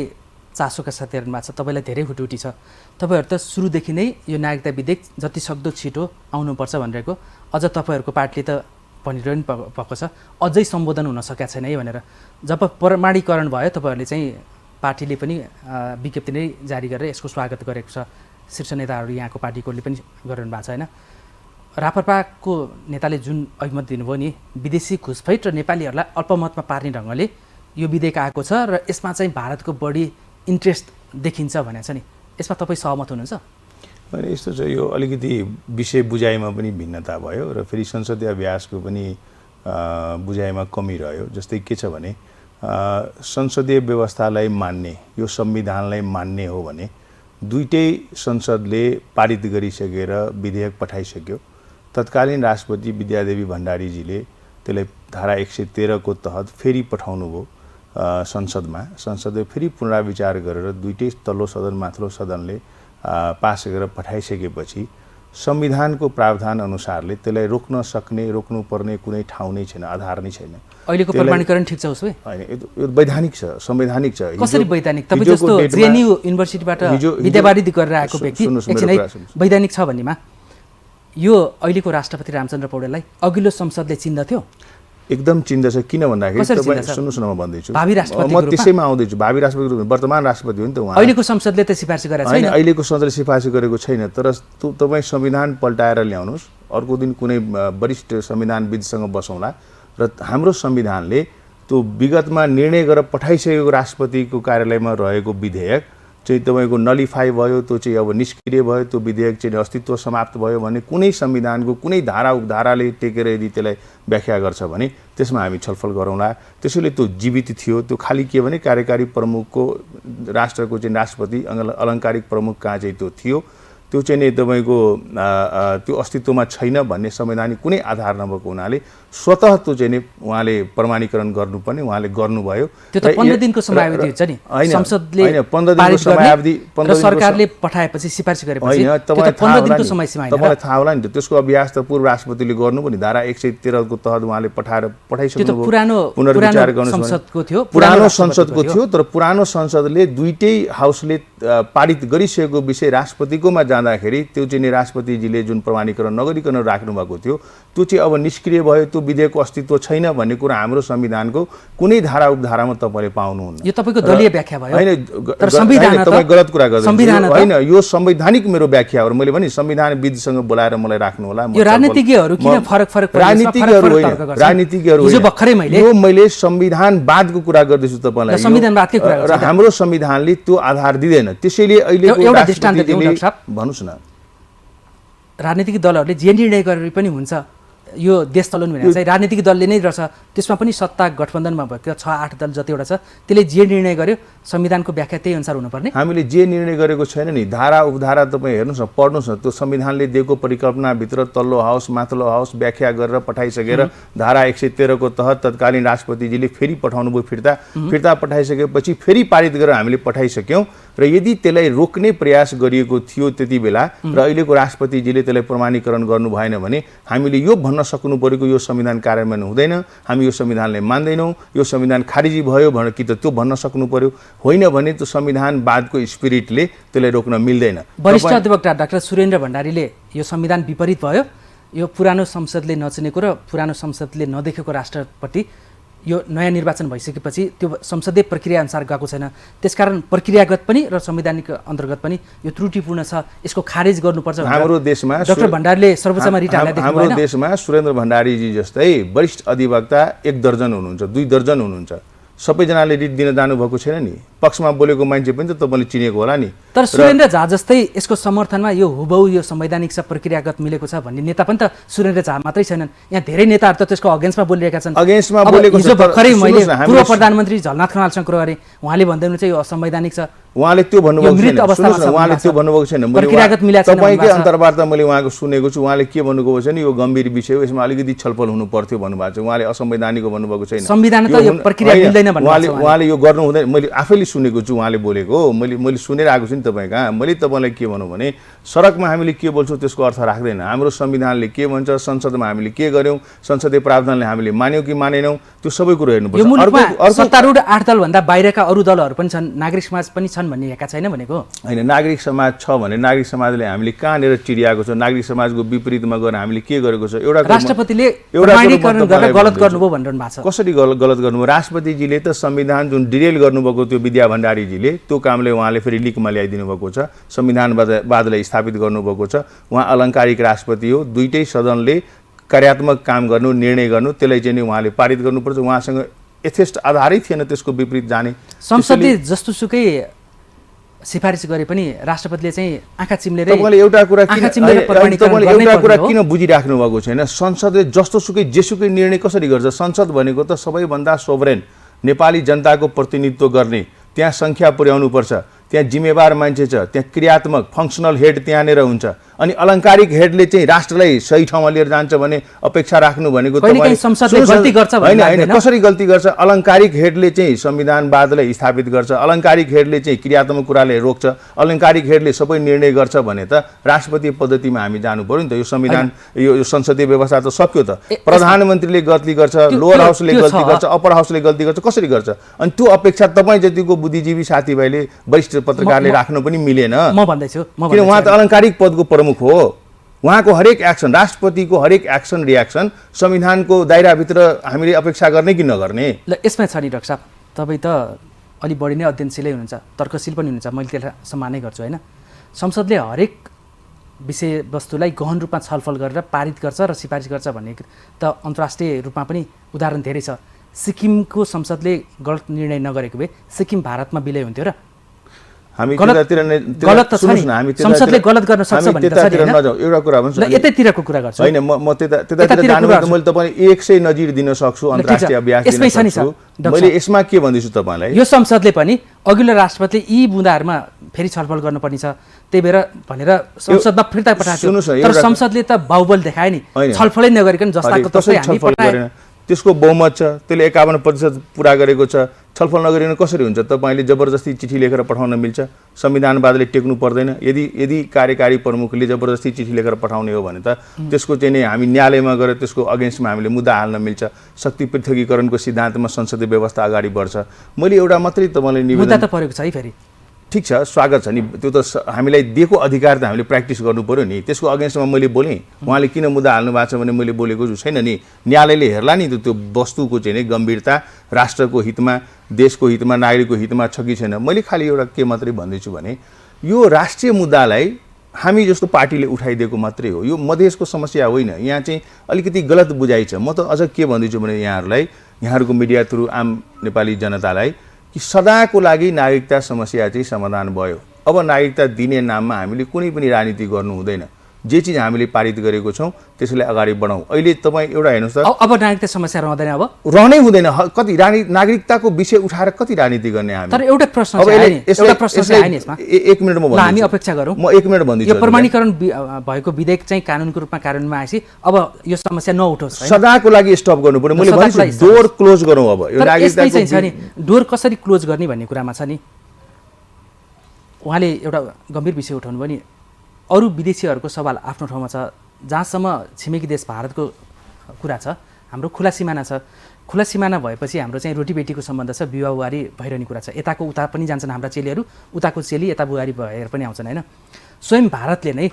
चासोका साथ हेर्नु भएको छ, तपाईँलाई धेरै हुटुटी छ। तपाईँहरू त सुरुदेखि नै यो नागरिकता विधेयक जति सक्दो छिटो आउनुपर्छ भनेको, अझ तपाईँहरूको पार्टीले त भनिरहनु भएको छ अझै सम्बोधन हुन सकेका छैन है भनेर। जब प्रमाणीकरण भयो तपाईँहरूले चाहिँ पार्टीले पनि विज्ञप्ति नै जारी गरेर यसको स्वागत गरेको छ, शीर्ष नेताहरू यहाँको पार्टीकोले पनि गरिरहनु भएको छ होइन। राप्रपाको नेताले जुन अभिमत दिनुभयो नि, विदेशी घुसपैठ र नेपालीहरूलाई अल्पमतमा पार्ने ढङ्गले यो विधेयक आएको छ र यसमा चाहिँ भारतको बढी इन्ट्रेस्ट देखिन्छ भनेको छ नि, यसमा तपाईँ सहमत हुनुहुन्छ? होइन, यस्तो छ, यो अलिकति विषय बुझाइमा पनि भिन्नता भयो र फेरि संसदीय अभ्यासको पनि बुझाइमा कमी रह्यो। जस्तै के छ भने संसदीय व्यवस्थालाई मान्ने, यो संविधानलाई मान्ने हो भने दुईटै संसदले पारित गरिसकेर विधेयक पठाइसक्यो। तत्कालीन राष्ट्रपति विद्यादेवी भण्डारीजीले त्यसलाई धारा 113 को तहत फेरि पठाउनु भयो संसदमा। संसदले फेरि पुनराविचार गरेर दुईटै तल्लो सदन माथिल्लो सदनले पास गरेर पठाइसकेपछि संविधानको प्रावधान अनुसारले त्यसलाई रोक्न सक्ने, रोक्नुपर्ने कुनै ठाउँ नै छैन, आधार नै छैन। अहिलेको प्रमाणीकरण ठिक छ उसो भए? होइन, यो वैधानिक छ, संवैधानिक छ। कसरी वैधानिक? तपाईँ जस्तो जेएनयू युनिभर्सिटीबाट विद्यावारिधि गरेर आएको व्यक्ति एकछिन वैधानिक छ भन्नेमा यो अहिलेको राष्ट्रपति रामचन्द्र पौडेललाई अघिल्लो संसदले चिन्दथ्यो? एकदम चिन्दछ। किन भन्दाखेरि तपाईँ सुन्नुहोस् न, म भन्दैछु, म त्यसैमा आउँदैछु। भावी राष्ट्रपति वर्तमान राष्ट्रपति हो नि त उहाँ। अहिलेको संसदले त सिफारिस गरेको छैन। अहिलेको संसदले सिफारिस गरेको छैन, तर तपाईँ संविधान पल्टाएर ल्याउनुहोस्, अर्को दिन कुनै वरिष्ठ संविधानविदसँग बसौँला र हाम्रो संविधानले त्यो विगतमा निर्णय गरेर पठाइसकेको राष्ट्रपतिको कार्यालयमा रहेको विधेयक चाहिँ तपाईँको नलिफाई भयो, त्यो चाहिँ अब निष्क्रिय भयो, त्यो विधेयक चाहिँ अस्तित्व समाप्त भयो भने कुनै संविधानको कुनै धारा उपधाराले टेकेर यदि त्यसलाई व्याख्या गर्छ भने त्यसमा हामी छलफल गरौँला। त्यसैले त्यो जीवित थियो। त्यो खालि के भने कार्यकारी प्रमुखको, राष्ट्रको चाहिँ राष्ट्रपति अलङ्कारिक प्रमुख कहाँ चाहिँ त्यो थियो, त्यो चाहिँ नि तपाईँको त्यो अस्तित्वमा छैन भन्ने संवैधानिक कुनै आधार नभएको हुनाले स्वतः त्यो चाहिँ नि उहाँले प्रमाणीकरण गर्नुपर्ने उहाँले गर्नुभयो। त्यो त 15 दिनको समयावधि हुन्छ नि, संसदले होइन 15 दिनको समयावधि, सरकारले पठाएपछि सिफारिस गरेपछि होइन, तपाईँ 15 दिनको समय सीमा हैन। तपाईलाई थाहा होला नि त, त्यसको अभ्यास त पूर्व राष्ट्रपतिले गर्नु पनि धारा 113 को तहत उहाँले पठाइसक्नु भयो। पुनर्विचार गर्नु संसदको थियो, पुरानो संसदको थियो, तर पुरानो संसदले दुईटै हाउसले पारित गरिसकेको विषय राष्ट्रपतिकोमा जाँदाखेरि त्यो चाहिँ राष्ट्रपतिजीले जुन प्रमाणीकरण नगरिकन राख्नु भएको थियो त्यो चाहिँ अब निष्क्रिय भयो। त्यो विधेयकको अस्तित्व छैन भन्ने कुरा हाम्रो संविधानको कुनै धारा उपधारामा तपाईँले पाउनुहुन्न। यो तपाईँको दलीय व्याख्या भयो। होइन, तपाईँ गलत कुरा गर्नुहुन्छ। होइन, यो संवैधानिक मेरो व्याख्या हो। मैले भने संविधानविदसँग बोलाएर मलाई राख्नु होला। यो राजनीतिज्ञहरू किन फरक राजनीतिज्ञहरू होइन, राजनीतिज्ञहरू यो मैले संविधानवादको कुरा गर्दैछु तपाईँलाई। संविधानवादकै कुरा र हाम्रो संविधानले त्यो आधार दिँदैन। त्यसैले अहिलेको एउटा दृष्टान्त दिउँ डाक्टर साहब। भन्नुहोस् न, राजनीतिक दलहरूले जे निर्णय गरेर पनि हुन्छ, यो देश चलाउनु भनेर चाहिँ राजनीतिक दलले नै रहेछ। त्यसमा पनि सत्ता गठबन्धनमा भएको 6-8 दल जतिवटा छ त्यसले जे निर्णय गर्यो संविधानको व्याख्या त्यही अनुसार हुनुपर्ने। हामीले जे निर्णय गरेको छैन नि, धारा उपधारा तपाईँ हेर्नुहोस् न, पढ्नुहोस् न, त्यो संविधानले दिएको परिकल्पनाभित्र तल्लो हाउस माथिल्लो हाउस व्याख्या गरेर पठाइसकेर धारा 113 को तहत तत्कालीन राष्ट्रपतिजीले फेरि पठाउनु भयो। फिर्ता पठाइसकेपछि फेरि पारित गरेर हामीले पठाइसक्यौँ र यदि त्यसलाई रोक्ने प्रयास गरिएको थियो त्यति बेला र अहिलेको राष्ट्रपतिजीले त्यसलाई प्रमाणीकरण गर्नु भएन भने हामीले यो भन्न सक्नु पर्यो कि यो संविधान कार्यान्वयन हुँदैन, हामी यो संविधानलाई मान्दैनौँ, यो संविधान खारिजी भयो भनेर कि त त्यो भन्न सक्नु पर्यो। होइन भने त्यो संविधानवादको स्पिरिटले त्यसलाई रोक्न मिल्दैन। वरिष्ठ अधिवक्ता डाक्टर सुरेन्द्र भण्डारीले यो संविधान विपरीत भयो, यो पुरानो संसदले नचिनेको र पुरानो संसदले नदेखेको राष्ट्रपति यो नयाँ निर्वाचन भइसकेपछि त्यो संसदीय प्रक्रिया अनुसार गएको छैन, त्यसकारण प्रक्रियागत पनि र संवैधानिक अन्तर्गत पनि यो त्रुटिपूर्ण छ, यसको खारेज गर्नुपर्छ। हाम्रो देशमा डाक्टर भण्डारीले सर्वोच्चमा रिट हाल्दा देख्नु भएन? हाम्रो देशमा सुरेन्द्र भण्डारीजी जस्तै वरिष्ठ अधिवक्ता 1 दर्जन हुनुहुन्छ, 2 दर्जन हुनुहुन्छ। सबैजनाले रिट दिन जानुभएको छैन नि, पक्षमा बोलेको मान्छे पनि त तपाईँले चिनेको होला नि। तर सुरेन्द्र झा जस्तै यसको समर्थनमा यो हुबहु यो संवैधानिक छ, प्रक्रियागत मिलेको छ भन्ने नेता पनि त सुरेन्द्र झा मात्रै छैनन्, यहाँ धेरै नेताहरू त त्यसको अगेन्स्टमा बोलिरहेका छन्। अगेन्स्टमा अब बोलेको हिजो भर्खरै मैले सुन्नुहोस् न, पूर्व प्रधानमन्त्री झलनाथ खनालसँग कुरा गरेँ, उहाँले भन्दै हुनुहुन्छ यो असंवैधानिक छ। उहाँले त्यो भन्नुभएको मृत छैन, अवस्थामा सुन्नुहोस् न, उहाँले त्यो भन्नुभएको छैन। प्रक्रियागत मिला छैन तपाईँकै भन्नुभएको छ। अन्तर्वार्ता मैले उहाँको सुनेको छु, उहाँले के भन्नुभएको छ नि, यो गम्भीर विषय हो, यसमा अलिकति छलफल हुनु पर्थ्यो भन्नुभएको छ। उहाँले असंवैधानिक भन्नुभएको छैन। संविधान त यो प्रक्रिया मिल्दैन भन्नुभएको छ उहाँले यो गर्नु हुँदैन, मैले आफैले सुनेको छु उहाँले बोलेको, मैले सुनेर आएको छु नि तपाईँ कहाँ। मैले तपाईँलाई के भनौँ भने सडकमा हामीले के बोल्छौँ त्यसको अर्थ राख्दैन। हाम्रो संविधानले के भन्छ, संसदमा हामीले के गर्यौँ, संसदीय प्रावधानले हामीले मान्यौँ कि मानेनौँ, त्यो सबै कुरो हेर्नुपर्छ। यो मुलुकमा सत्तारूढ 8 दलभन्दा बाहिरका अरू दलहरू पनि छन्, नागरिक समाज पनि छन् भनिएका छैन भनेको होइन। नागरिक समाज छ भने नागरिक समाजले हामीले कहाँनिर चिरियाएको छ, नागरिक समाजको विपरीतमा गएर हामीले के गरेको छ। एउटा राष्ट्रपतिले प्रमाणीकरण गरेर गलत गर्नुभयो भनिरहनु भएको छ। कसरी गलत गर्नुभयो? राष्ट्रपतिजीले त संविधान जुन डिरेल गर्नुभएको त्यो विद्या भण्डारीजीले, त्यो कामले उहाँले फेरि लिकमा ल्याइदिनु भएको छ, संविधानवादलाई स्थापित गर्नुभएको छ। उहाँ अलङ्कारिक राष्ट्रपति हो, दुईटै सदनले कार्यात्मक काम गर्नु, निर्णय गर्नु, त्यसलाई चाहिँ नि उहाँले पारित गर्नुपर्छ। उहाँसँग यथेष्ट आधारै थिएन त्यसको विपरीत जाने। संसदले जस्तोसुकै सिफारिस गरे पनि राष्ट्रपतिले चाहिँ आँखा चिम्लेरै तपाईँले एउटा कुरा किन किन बुझिराख्नु भएको छैन? संसदले जस्तोसुकै जेसुकै निर्णय कसरी गर्छ? संसद भनेको त सबैभन्दा सोभरेन, नेपाली जनताको प्रतिनिधित्व गर्ने, त्यहाँ सङ्ख्या पुर्याउनुपर्छ, त्यहाँ जिम्मेवार मान्छे छ, त्यहाँ क्रियात्मक फङ्सनल हेड त्यहाँनिर हुन्छ। अनि अलङ्कारिक हेडले चाहिँ राष्ट्रलाई सही ठाउँमा लिएर जान्छ भने अपेक्षा राख्नु भनेको होइन। कसरी गल्ती गर्छ? अलङ्कारिक हेडले चाहिँ संविधानवादलाई स्थापित गर्छ, अलङ्कारिक हेडले चाहिँ क्रियात्मक कुरालाई रोक्छ, अलङ्कारिक हेडले सबै निर्णय गर्छ भने त राष्ट्रपति पद्धतिमा हामी जानु पर्यो नि त। यो संविधान यो संसदीय व्यवस्था त सक्यो त। प्रधानमन्त्रीले गल्ती गर्छ, लोअर हाउसले गल्ती गर्छ, अप्पर हाउसले गल्ती गर्छ, कसरी गर्छ? अनि त्यो अपेक्षा तपाईँ जतिको बुद्धिजीवी साथीभाइले वरिष्ठ पत्रकारले राख्नु पनि मिलेन। म भन्दैछु किन उहाँ त अलङ्कारिक पदको प्रमुख हो। उहाँको हरेक एक्सन, राष्ट्रपतिको हरेक एक्सन रियाक्सन संविधानको दायराभित्र हामीले अपेक्षा गर्ने कि नगर्ने? ल यसमा छ नि डाक्टर साहब, तपाईँ त अलि बढी नै अध्ययनशीलै हुनुहुन्छ, तर्कशील पनि हुनुहुन्छ, मैले त्यसलाई सम्मानै गर्छु होइन। संसदले हरेक विषयवस्तुलाई गहन रूपमा छलफल गरेर पारित गर्छ र सिफारिस गर्छ भन्ने त अन्तर्राष्ट्रिय रूपमा पनि उदाहरण धेरै छ। सिक्किमको संसदले गलत निर्णय नगरेको भए सिक्किम भारतमा विलय हुन्थ्यो र? हामी गलत त छ नि, संसदले गलत गर्न सक्छ भन्ने त छ नि। एउटा कुरा भन्छ ल यतैतिरको कुरा गर्छु होइन, म त्यतातिर जानु मैले तपाईँ 100 नजिर दिन सक्छु, अन्तर्राष्ट्रिय अभ्यास दिन सक्छु। मैले यसमा के भन्दैछु तपाईँलाई, यो संसदले पनि अघिल्लो राष्ट्रपतिले यी बुँदाहरूमा फेरि छलफल गर्नुपर्ने छ त्यही भएर भनेर संसदमा फिर्ता पठाएको, तर संसदले त बाहुबल देखाए नि, छलफलै नगरिकन जस्ताको तस्तै हामी पठाए। त्यसको बहुमत छ, त्यसले 51% पुरा गरेको छ, छलफल नगरिकन कसरी हुन्छ? तपाईँले जबरजस्ती चिठी लेखेर पठाउन मिल्छ? संविधानवादले टेक्नु पर्दैन? यदि कार्यकारी प्रमुखले जबरजस्ती चिठी लेखेर पठाउने हो भने त त्यसको चाहिँ नि हामी न्यायालयमा गएर त्यसको अगेन्स्टमा हामीले मुद्दा हाल्न मिल्छ। शक्ति पृथकीकरणको सिद्धान्तमा संसदीय व्यवस्था अगाडि बढ्छ। मैले एउटा मात्रै तपाईँलाई निवेदन, मुद्दा त परेको छ है फेरि, ठिक छ, स्वागत छ नि, त्यो त हामीलाई दिएको अधिकार त हामीले प्र्याक्टिस गर्नु पऱ्यो नि। त्यसको अगेन्स्टमा मैले बोलेँ, उहाँले किन मुद्दा हाल्नु भएको छ भने मैले बोलेको छु छैन नि। न्यायालयले हेर्ला नि त्यो वस्तुको चाहिँ नि गम्भीरता, राष्ट्रको हितमा, देशको हितमा, नागरिकको हितमा छ कि छैन। मैले खालि एउटा के मात्रै भन्दैछु भने यो राष्ट्रिय मुद्दालाई हामी जस्तो पार्टीले उठाइदिएको मात्रै हो, यो मधेसको समस्या होइन। यहाँ चाहिँ अलिकति गलत बुझाइ छ। म त अझ के भन्दैछु भने यहाँहरूलाई, यहाँहरूको मिडिया थ्रु आम नेपाली जनतालाई कि सदाको लागि नागरिकता समस्या चाहिँ समाधान भयो। अब नागरिकता दिने नाममा हामीले कुनै पनि राजनीति गर्नु हुँदैन। जे चिज हामीले पारित गरेको छौँ त्यसलाई अगाडि बढाउँ। अहिले तपाईँ एउटा हेर्नुहोस् त, अब नागरिकता समस्या रहँदैन, अब रहनै हुँदैन। कति नागरिकताको विषय उठाएर कति राजनीति गर्ने हामी? तर एउटा प्रश्न चाहिँ यसमा 1 मिनटमा भन्छु, हामी अपेक्षा गरौँ। म 1 मिनट भन्दैछु। यो प्रमाणीकरण भएको विधेयक चाहिँ कानुनको रूपमा कार्यान्वयनमा आएपछि अब यो समस्या नउठोस्, सदाको लागि स्टप गर्नु पर्यो। मैले भन्छु डोर क्लोज गरौँ। अब यो नागरिकताको छ नि, डोर कसरी क्लोज गर्ने भन्ने कुरामा छ नि। उहाँले एउटा गम्भीर विषय उठाउनु भयो नि, अरू विदेशीहरूको सवाल आफ्नो ठाउँमा छ। जहाँसम्म छिमेकी देश भारतको कुरा छ, हाम्रो खुला सिमाना छ। खुला सिमाना भएपछि हाम्रो चाहिँ रोटीबेटीको सम्बन्ध छ, विवाह बुहारी भइरहने कुरा छ। यताको उता पनि जान्छन् हाम्रा चेलीहरू, उताको चेली यता बुहारी भएर पनि आउँछन् होइन। स्वयं भारतले नै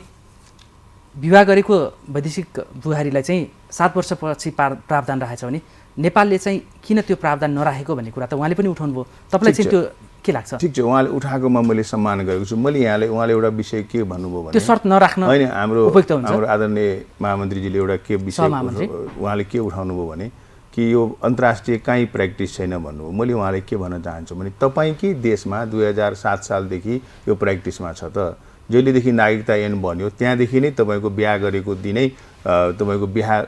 विवाह गरेको वैदेशिक बुहारीलाई चाहिँ 7 वर्षपछि प्रावधान राखेछ भने नेपालले चाहिँ किन त्यो प्रावधान नराखेको भन्ने कुरा त उहाँले पनि उठाउनु भयो। तपाईँलाई चाहिँ त्यो के लाग्छ? ठिक छ, उहाँले उठाएकोमा मैले सम्मान गरेको छु। मैले उहाँले एउटा विषय के भन्नुभयो भने त्यो शर्त नराख्न होइन, हाम्रो उपयुक्त हुन्छ। हाम्रो आदरणीय महामन्त्रीजीले एउटा के विषय उहाँले के उठाउनु भयो भने कि कि यो अन्तर्राष्ट्रिय काहीँ प्र्याक्टिस छैन भन्नु। मैले उहाँलाई के भन्न चाहन्छु भने तपाईँकै देशमा 2007 सालदेखि यो प्र्याक्टिसमा छ त। जहिलेदेखि नागरिकता ऐन बन्यो त्यहाँदेखि नै तपाईँको बिहा गरेको दिनै तपाईँको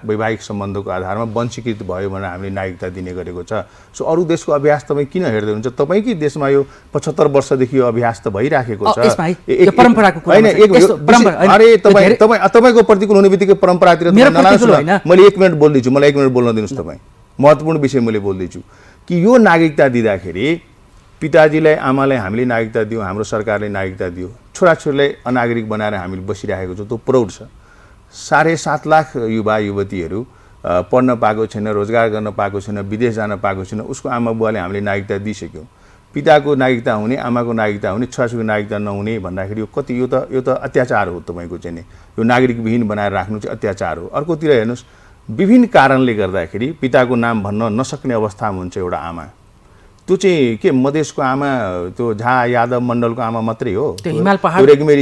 वैवाहिक सम्बन्धको आधारमा वंशीकृत भयो भनेर हामीले नागरिकता दिने गरेको छ। सो अरू देशको अभ्यास तपाईँ किन हेर्दै हुनुहुन्छ? तपाईँकै देशमा यो 75 वर्षदेखि यो अभ्यास त भइराखेको छ। तपाईँको प्रतिकूल हुने बित्तिकै परम्परातिर मैले 1 मिनट बोल्दैछु, मलाई 1 मिनट बोल्न दिनुहोस्। तपाईँ महत्त्वपूर्ण विषय मैले बोल्दैछु कि यो नागरिकता दिँदाखेरि पिताजीलाई आमालाई हामीले नागरिकता दियौँ, हाम्रो सरकारले नागरिकता दियो, छोराछोरीलाई अनागरिक बनाएर हामीले बसिरहेको छौँ, त्यो प्राउड छ। 7.5 लाख युवा युवतीहरू पढ्न पाएको छैन, रोजगार गर्न पाएको छैन, विदेश जान पाएको छैन, उसको आमा बुवाले हामीले नागरिकता दिइसक्यौँ। पिताको नागरिकता हुने, आमाको नागरिकता हुने, छोराछोरीको नागरिकता नहुने भन्दाखेरि यो त अत्याचार हो। तपाईँको चाहिँ नि यो नागरिकविहीन बनाएर राख्नु चाहिँ अत्याचार हो। अर्कोतिर हेर्नुहोस्, विभिन्न कारणले गर्दाखेरि पिताको नाम भन्न नसक्ने अवस्थामा हुन्छ एउटा आमा। त्यो चाहिँ के मधेसको आमा, त्यो झा यादव मण्डलको आमा मात्रै हो? रेग्मी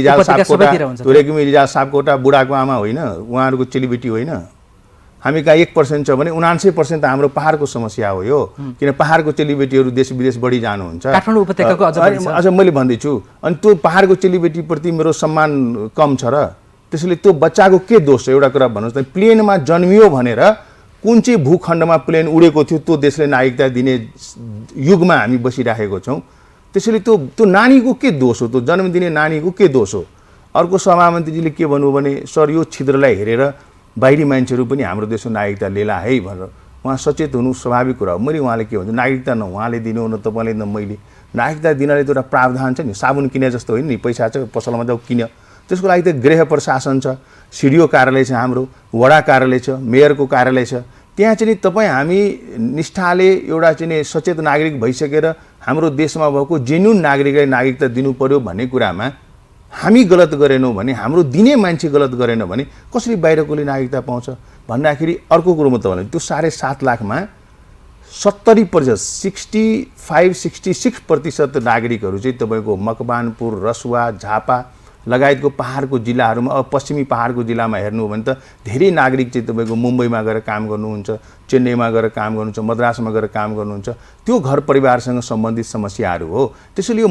रिजाल सापकोटा बुढाको आमा होइन? उहाँहरूको चेलीबेटी होइन? हामी कहाँ 1% छ भने 79% त हाम्रो पहाडको समस्या हो यो। किन पहाडको चेलीबेटीहरू देश विदेश बढी जानुहुन्छ। काठमाडौँ उपत्यकाको अझ मैले भन्दैछु। अनि त्यो पहाडको चेलीबेटीप्रति मेरो सम्मान कम छ र? त्यसैले त्यो बच्चाको के दोष छ? एउटा कुरा भन्नुहोस् त, प्लेनमा जन्मियो भनेर कुन चाहिँ भूखण्डमा प्लेन उडेको थियो त्यो देशले नागरिकता दिने युगमा हामी बसिराखेको छौँ। त्यसैले त्यो नानीको के दोष हो? त्यो जन्म दिने नानीको के दोष हो? अर्को सभामन्त्रीजीले के भन्नु भने सर यो छिद्रलाई हेरेर बाहिरी मान्छेहरू पनि हाम्रो देशको नागरिकता लिएला है भनेर। उहाँ सचेत हुनु स्वाभाविक कुरा हो। मैले उहाँले के भन्छु, नागरिकता न उहाँले दिनु, न तपाईँले, न मैले। नागरिकता दिनाले त एउटा प्रावधान छ नि, साबुन किने जस्तो होइन नि, पैसा छ पसलमा जाऊ किन। त्यसको लागि त गृह प्रशासन छ, सिडिओ कार्यालय छ, हाम्रो वडा कार्यालय छ, मेयरको कार्यालय छ। त्यहाँ चाहिँ तपाईँ हामी निष्ठाले एउटा चाहिँ सचेत नागरिक भइसकेर हाम्रो देशमा भएको जेन्युन नागरिकलाई नागरिकता दिनु पर्यो भन्ने कुरामा हामी गलत गरेनौँ भने, हाम्रो दिने मान्छे गलत गरेन भने कसरी बाहिरकोले नागरिकता पाउँछ भन्दाखेरि अर्को कुरो म त भन्छु, त्यो 7.5 लाखमा 70%, 65-66% नागरिकहरू चाहिँ तपाईँको मकवानपुर, रसुवा, झापा लगायतको पहाडको जिल्लाहरूमा, अब पश्चिमी पहाडको जिल्लामा हेर्नु हो भने त धेरै नागरिक चाहिँ तपाईँको मुम्बईमा गएर काम गर्नुहुन्छ, चेन्नईमा गएर काम गर्नुहुन्छ, मद्रासमा गएर काम गर्नुहुन्छ। त्यो घर परिवारसँग सम्बन्धित समस्याहरू हो। त्यसैले यो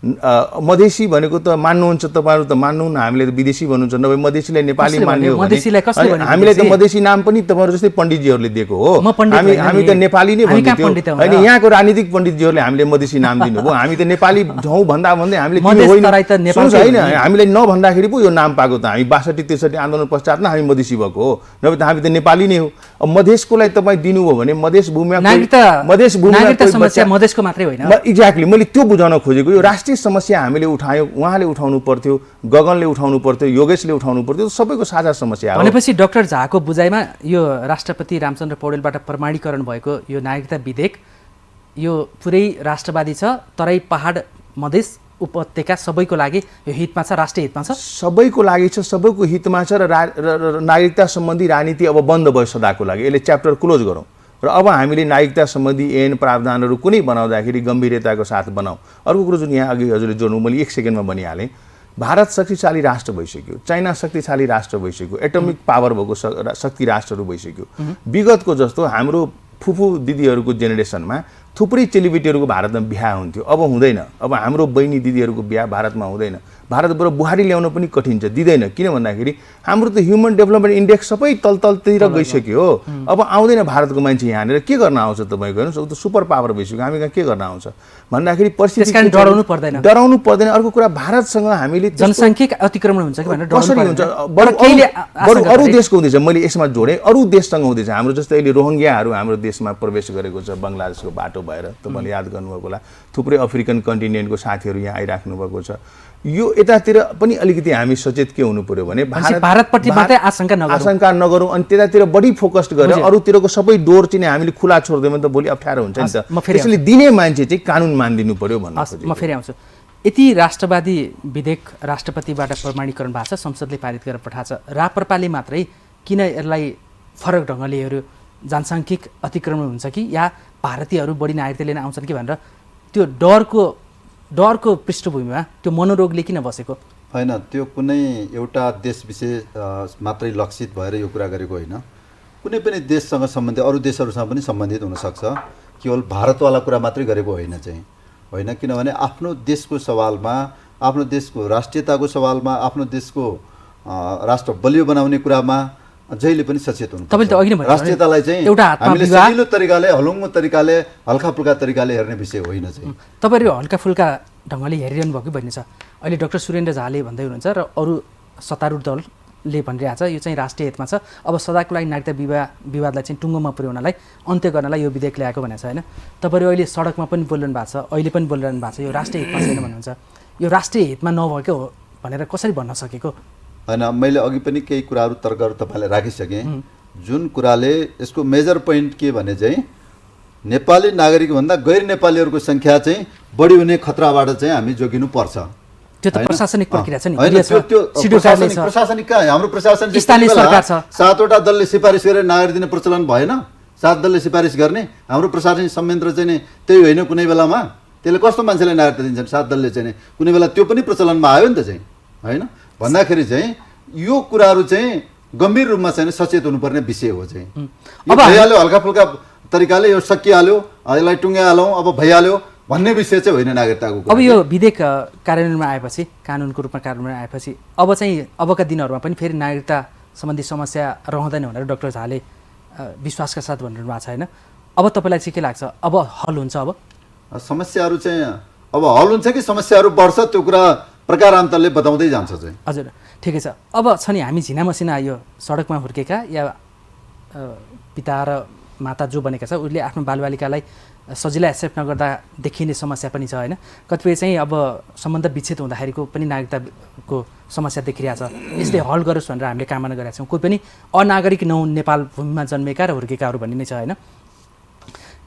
मधेसी भनेको त मान्नुहुन्छ तपाईँहरू, त मान्नुहुन्न, हामीले त विदेशी भन्नुहुन्छ, नभए मधेसीलाई नेपाली मान्ने हो भने हामीलाई त मधेसी नाम पनि तपाईँहरू जस्तै पण्डितजीहरूले दिएको हो। हामी त नेपाली नै भनिदियो होइन? यहाँको राजनीतिक पण्डितजीहरूले हामीले मधेसी नाम दिनुभयो। हामी त नेपाली हौँ भन्दा भन्दै हामीले होइन, हामीलाई नभन्दाखेरि पो यो नाम पाएको त। हामी 62-63 आन्दोलन पश्चातमा हामी मधेसी भएको हो, नभए त हामी त नेपाली नै हो। अब मधेसकोलाई तपाईँ दिनुभयो भने मधेस भूमिमा मधेसको मात्रै होइन। एक्ज्याक्टली मैले त्यो बुझाउन खोजेको। यो राष्ट्रिय समस्या हामीले उठायौँ, उहाँले उठाउनु पर्थ्यो, गगनले उठाउनु पर्थ्यो, योगेशले उठाउनु पर्थ्यो, सबैको साझा समस्या हो। भनेपछि डाक्टर झाको बुझाइमा यो राष्ट्रपति रामचन्द्र पौडेलबाट प्रमाणीकरण भएको यो नागरिकता विधेयक यो पुरै राष्ट्रवादी छ, तराई पहाड मधेस उपत्यका सबैको लागि यो हितमा छ, राष्ट्रिय हितमा छ, सबैको लागि छ, सबैको हितमा छ। र नागरिकता सम्बन्धी राजनीति अब बन्द भयो सदाको लागि। यसले च्याप्टर क्लोज गरौँ र अब हामीले नागरिकता सम्बन्धी ऐन प्रावधानहरू कुनै बनाउँदाखेरि गम्भीरताको साथ बनाऊ। अर्को कुरो जुन यहाँ अघि हजुरले जोड्नु, मैले 1 सेकेन्डमा भनिहालेँ, भारत शक्तिशाली राष्ट्र भइसक्यो, चाइना शक्तिशाली राष्ट्र भइसक्यो, एटमिक पावर भएको शक्ति राष्ट्रहरू भइसक्यो। विगतको जस्तो हाम्रो फुफू दिदीहरूको जेनेरेसनमा थुप्रै चेलीबेटीहरूको भारतमा बिहा हुन्थ्यो, अब हुँदैन। अब हाम्रो बहिनी दिदीहरूको बिहा भारतमा हुँदैन। भारतबाट बुहारी ल्याउन पनि कठिन छ, दिँदैन। किन भन्दाखेरि हाम्रो त ह्युमन डेभलपमेन्ट इन्डेक्स सबै तलतिर गइसक्यो। अब आउँदैन भारतको मान्छे यहाँनिर, के गर्न आउँछ तपाईँको? हेर्नुहोस्, ऊ त सुपर पावर भइसक्यो, हामी कहाँ के गर्न आउँछ भन्दाखेरि परिस्थिति डराउनु पर्दैन। अर्को कुरा, भारतसँग हामीले जनसङ्ख्यिक अतिक्रमण हुन्छ कि भनेर कसरी हुन्छ? बरु अरू देशको हुँदैछ, मैले यसमा जोडेँ, अरू देशसँग हुँदैछ। हाम्रो जस्तै अहिले रोहिङ्ग्याहरू हाम्रो देशमा प्रवेश गरेको छ बङ्गलादेशको बाटो भएर, तपाईँले याद गर्नुभएको होला। थुप्रै अफ्रिकन कन्टिनेन्टको साथीहरू यहाँ आइराख्नु भएको छ। यो यतातिर पनि अलिकति हामी सचेत के हुनु पर्यो भने भारतप्रति मात्रै आशंका नगरौँ अनि त्यतातिर बढी फोकस गरेर अरूतिरको सबै डोर चाहिँ हामीले खुला छोड्दियो भने त भोलि अप्ठ्यारो हुन्छ नि त। त्यसैले दिने मान्छे चाहिँ कानुन मानिदिनु पर्यो भन्नु खोजेको। म फेरि आउँछु। यति राष्ट्रवादी विधेयक राष्ट्रपतिबाट प्रमाणीकरण भएको छ, संसदले पारित गरेर पठाएको छ, राप्रपाले मात्रै किन यसलाई फरक ढङ्गले हेऱ्यो? जनसङ्ख्यिक अतिक्रमण हुन्छ कि या भारतीयहरू बढी नागरिकता लिन आउँछन् कि भनेर त्यो डरको पृष्ठभूमिमा त्यो मनोरोगले किन बसेको? होइन, त्यो कुनै एउटा देश विशेष मात्रै लक्षित भएर यो कुरा गरेको होइन। कुनै पनि देशसँग सम्बन्धित अरू देशहरूसँग पनि सम्बन्धित हुनसक्छ, केवल भारतवाला कुरा मात्रै गरेको होइन चाहिँ होइन। किनभने आफ्नो देशको सवालमा, आफ्नो देशको राष्ट्रियताको सवालमा, आफ्नो देशको राष्ट्र बलियो बनाउने कुरामा जहिले पनि सचेत हुनु। तपाईँले त अघि नै भन्नुभयो, राष्ट्रियतालाई चाहिँ एउटा हातमा हामीले विवाह, सजिलो तरिकाले, हलुङ्गो तरिकाले, हल्काफुल्का तरिकाले हेर्ने विषय होइन चाहिँ। तपाईँहरू हल्का फुल्का ढङ्गले हेरिरहनु भएको भन्ने छ। अहिले डाक्टर सुरेन्द्र झाले भन्दै हुनुहुन्छ र अरू सत्तारूढ दलले भनिरहेको छ यो चाहिँ राष्ट्रिय हितमा छ, अब सदाको लागि नागरिकता विवादलाई चाहिँ टुङ्गोमा पुर्याउनलाई, अन्त्य गर्नलाई यो विधेयक ल्याएको भनेको छ होइन। तपाईँहरू अहिले सडकमा पनि बोलिरहनु भएको छ, अहिले पनि बोलिरहनु भएको छ यो राष्ट्रिय हितमा छैन भन्नुहुन्छ। यो राष्ट्रिय हितमा नभएको हो भनेर कसरी भन्न सकेको होइन? मैले अघि पनि केही कुराहरू तर्कहरू तपाईँलाई राखिसकेँ। जुन कुराले यसको मेजर पोइन्ट के भने चाहिँ नेपाली नागरिकभन्दा गैर नेपालीहरूको सङ्ख्या चाहिँ बढी हुने खतराबाट चाहिँ हामी जोगिनु पर्छ। त्यो त प्रशासनिक प्रक्रिया छ नि, प्रशासनिक कहाँ? हाम्रो प्रशासन स्थानीय सरकार छ। 7वटा दलले सिफारिस गरेर नागरिक दिने प्रचलन भएन? 7 दलले सिफारिस गर्ने हाम्रो प्रशासनिक संयन्त्र चाहिँ नि त्यही होइन कुनै बेलामा? त्यसले कस्तो मान्छेलाई नागरिकता दिन्छन्? 7 दलले चाहिँ कुनै बेला त्यो पनि प्रचलनमा आयो नि त चाहिँ होइन। भन्दाखेरि चाहिँ यो कुराहरू चाहिँ गम्भीर रूपमा चाहिँ सचेत हुनुपर्ने विषय हो चाहिँ। अब भइहाल्यो हल्का फुल्का तरिकाले, यो सकिहाल्यो, यसलाई टुङ्गाइहालौँ, अब भइहाल्यो भन्ने विषय चाहिँ होइन नागरिकताको। अब यो विधेयक कार्यान्वयनमा आएपछि, कानुनको रूपमा कार्यान्वयनमा आएपछि अब चाहिँ अबका दिनहरूमा पनि फेरि नागरिकता सम्बन्धी समस्या रहँदैन भनेर डाक्टर झाले विश्वासका साथ भनिरहनु भएको छ होइन। अब तपाईँलाई चाहिँ के लाग्छ, अब हल हुन्छ? अब समस्याहरू चाहिँ अब हल हुन्छ कि समस्याहरू बढ्छ, त्यो कुरा प्रकारान्तरले बताउँदै जान्छ चाहिँ। हजुर ठिकै छ। अब छ नि हामी झिना मसिना यो सडकमा हुर्केका या पिता र माता जो बनेका छ उसले आफ्नो बालबालिकालाई सजिलै एक्सेप्ट नगर्दा देखिने समस्या पनि छ होइन। कतिपय चाहिँ अब सम्बन्ध विच्छेद हुँदाखेरिको पनि नागरिकताको समस्या देखिरहेको छ। यसले हल गरोस् भनेर हामीले कामना गरेका छौँ। कोही पनि अनागरिक नहुन् नेपाल भूमिमा जन्मेका र हुर्केकाहरू भन्ने नै छ होइन।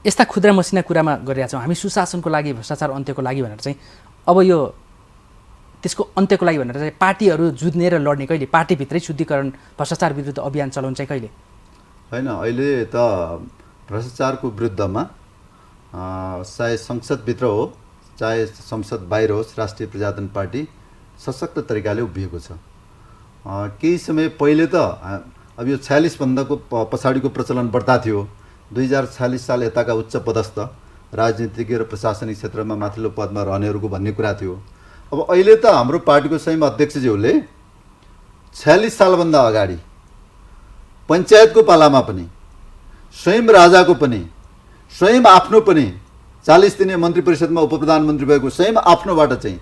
यस्ता खुद्रा मसिना कुरामा गरिरहेका छौँ हामी सुशासनको लागि, भ्रष्टाचार अन्त्यको लागि भनेर चाहिँ। अब यो त्यसको अन्त्यको लागि भनेर चाहिँ पार्टीहरू जुझ्ने र लड्ने कहिले? पार्टीभित्रै शुद्धिकरण भ्रष्टाचार विरुद्ध अभियान चलाउनु चाहिँ कहिले? होइन, अहिले त भ्रष्टाचारको विरुद्धमा चाहे संसदभित्र हो चाहे संसद बाहिर होस्, राष्ट्रिय प्रजातन्त्र पार्टी सशक्त तरिकाले उभिएको छ। केही समय पहिले त अब यो 46भन्दाको पछाडिको प्रचलन बढ्ता थियो। 2046 साल यताका उच्च पदस्थ राजनीतिज्ञ र प्रशासनिक क्षेत्रमा माथिल्लो पदमा रहनेहरूको भन्ने कुरा थियो। अब अहिले त हाम्रो पार्टीको स्वयं अध्यक्षज्यूले 46 सालभन्दा अगाडि पञ्चायतको पालामा पनि, स्वयं राजाको पनि, स्वयं आफ्नो पनि 40 दिने मन्त्री परिषदमा उपप्रधानमन्त्री भएको स्वयं आफ्नोबाट चाहिँ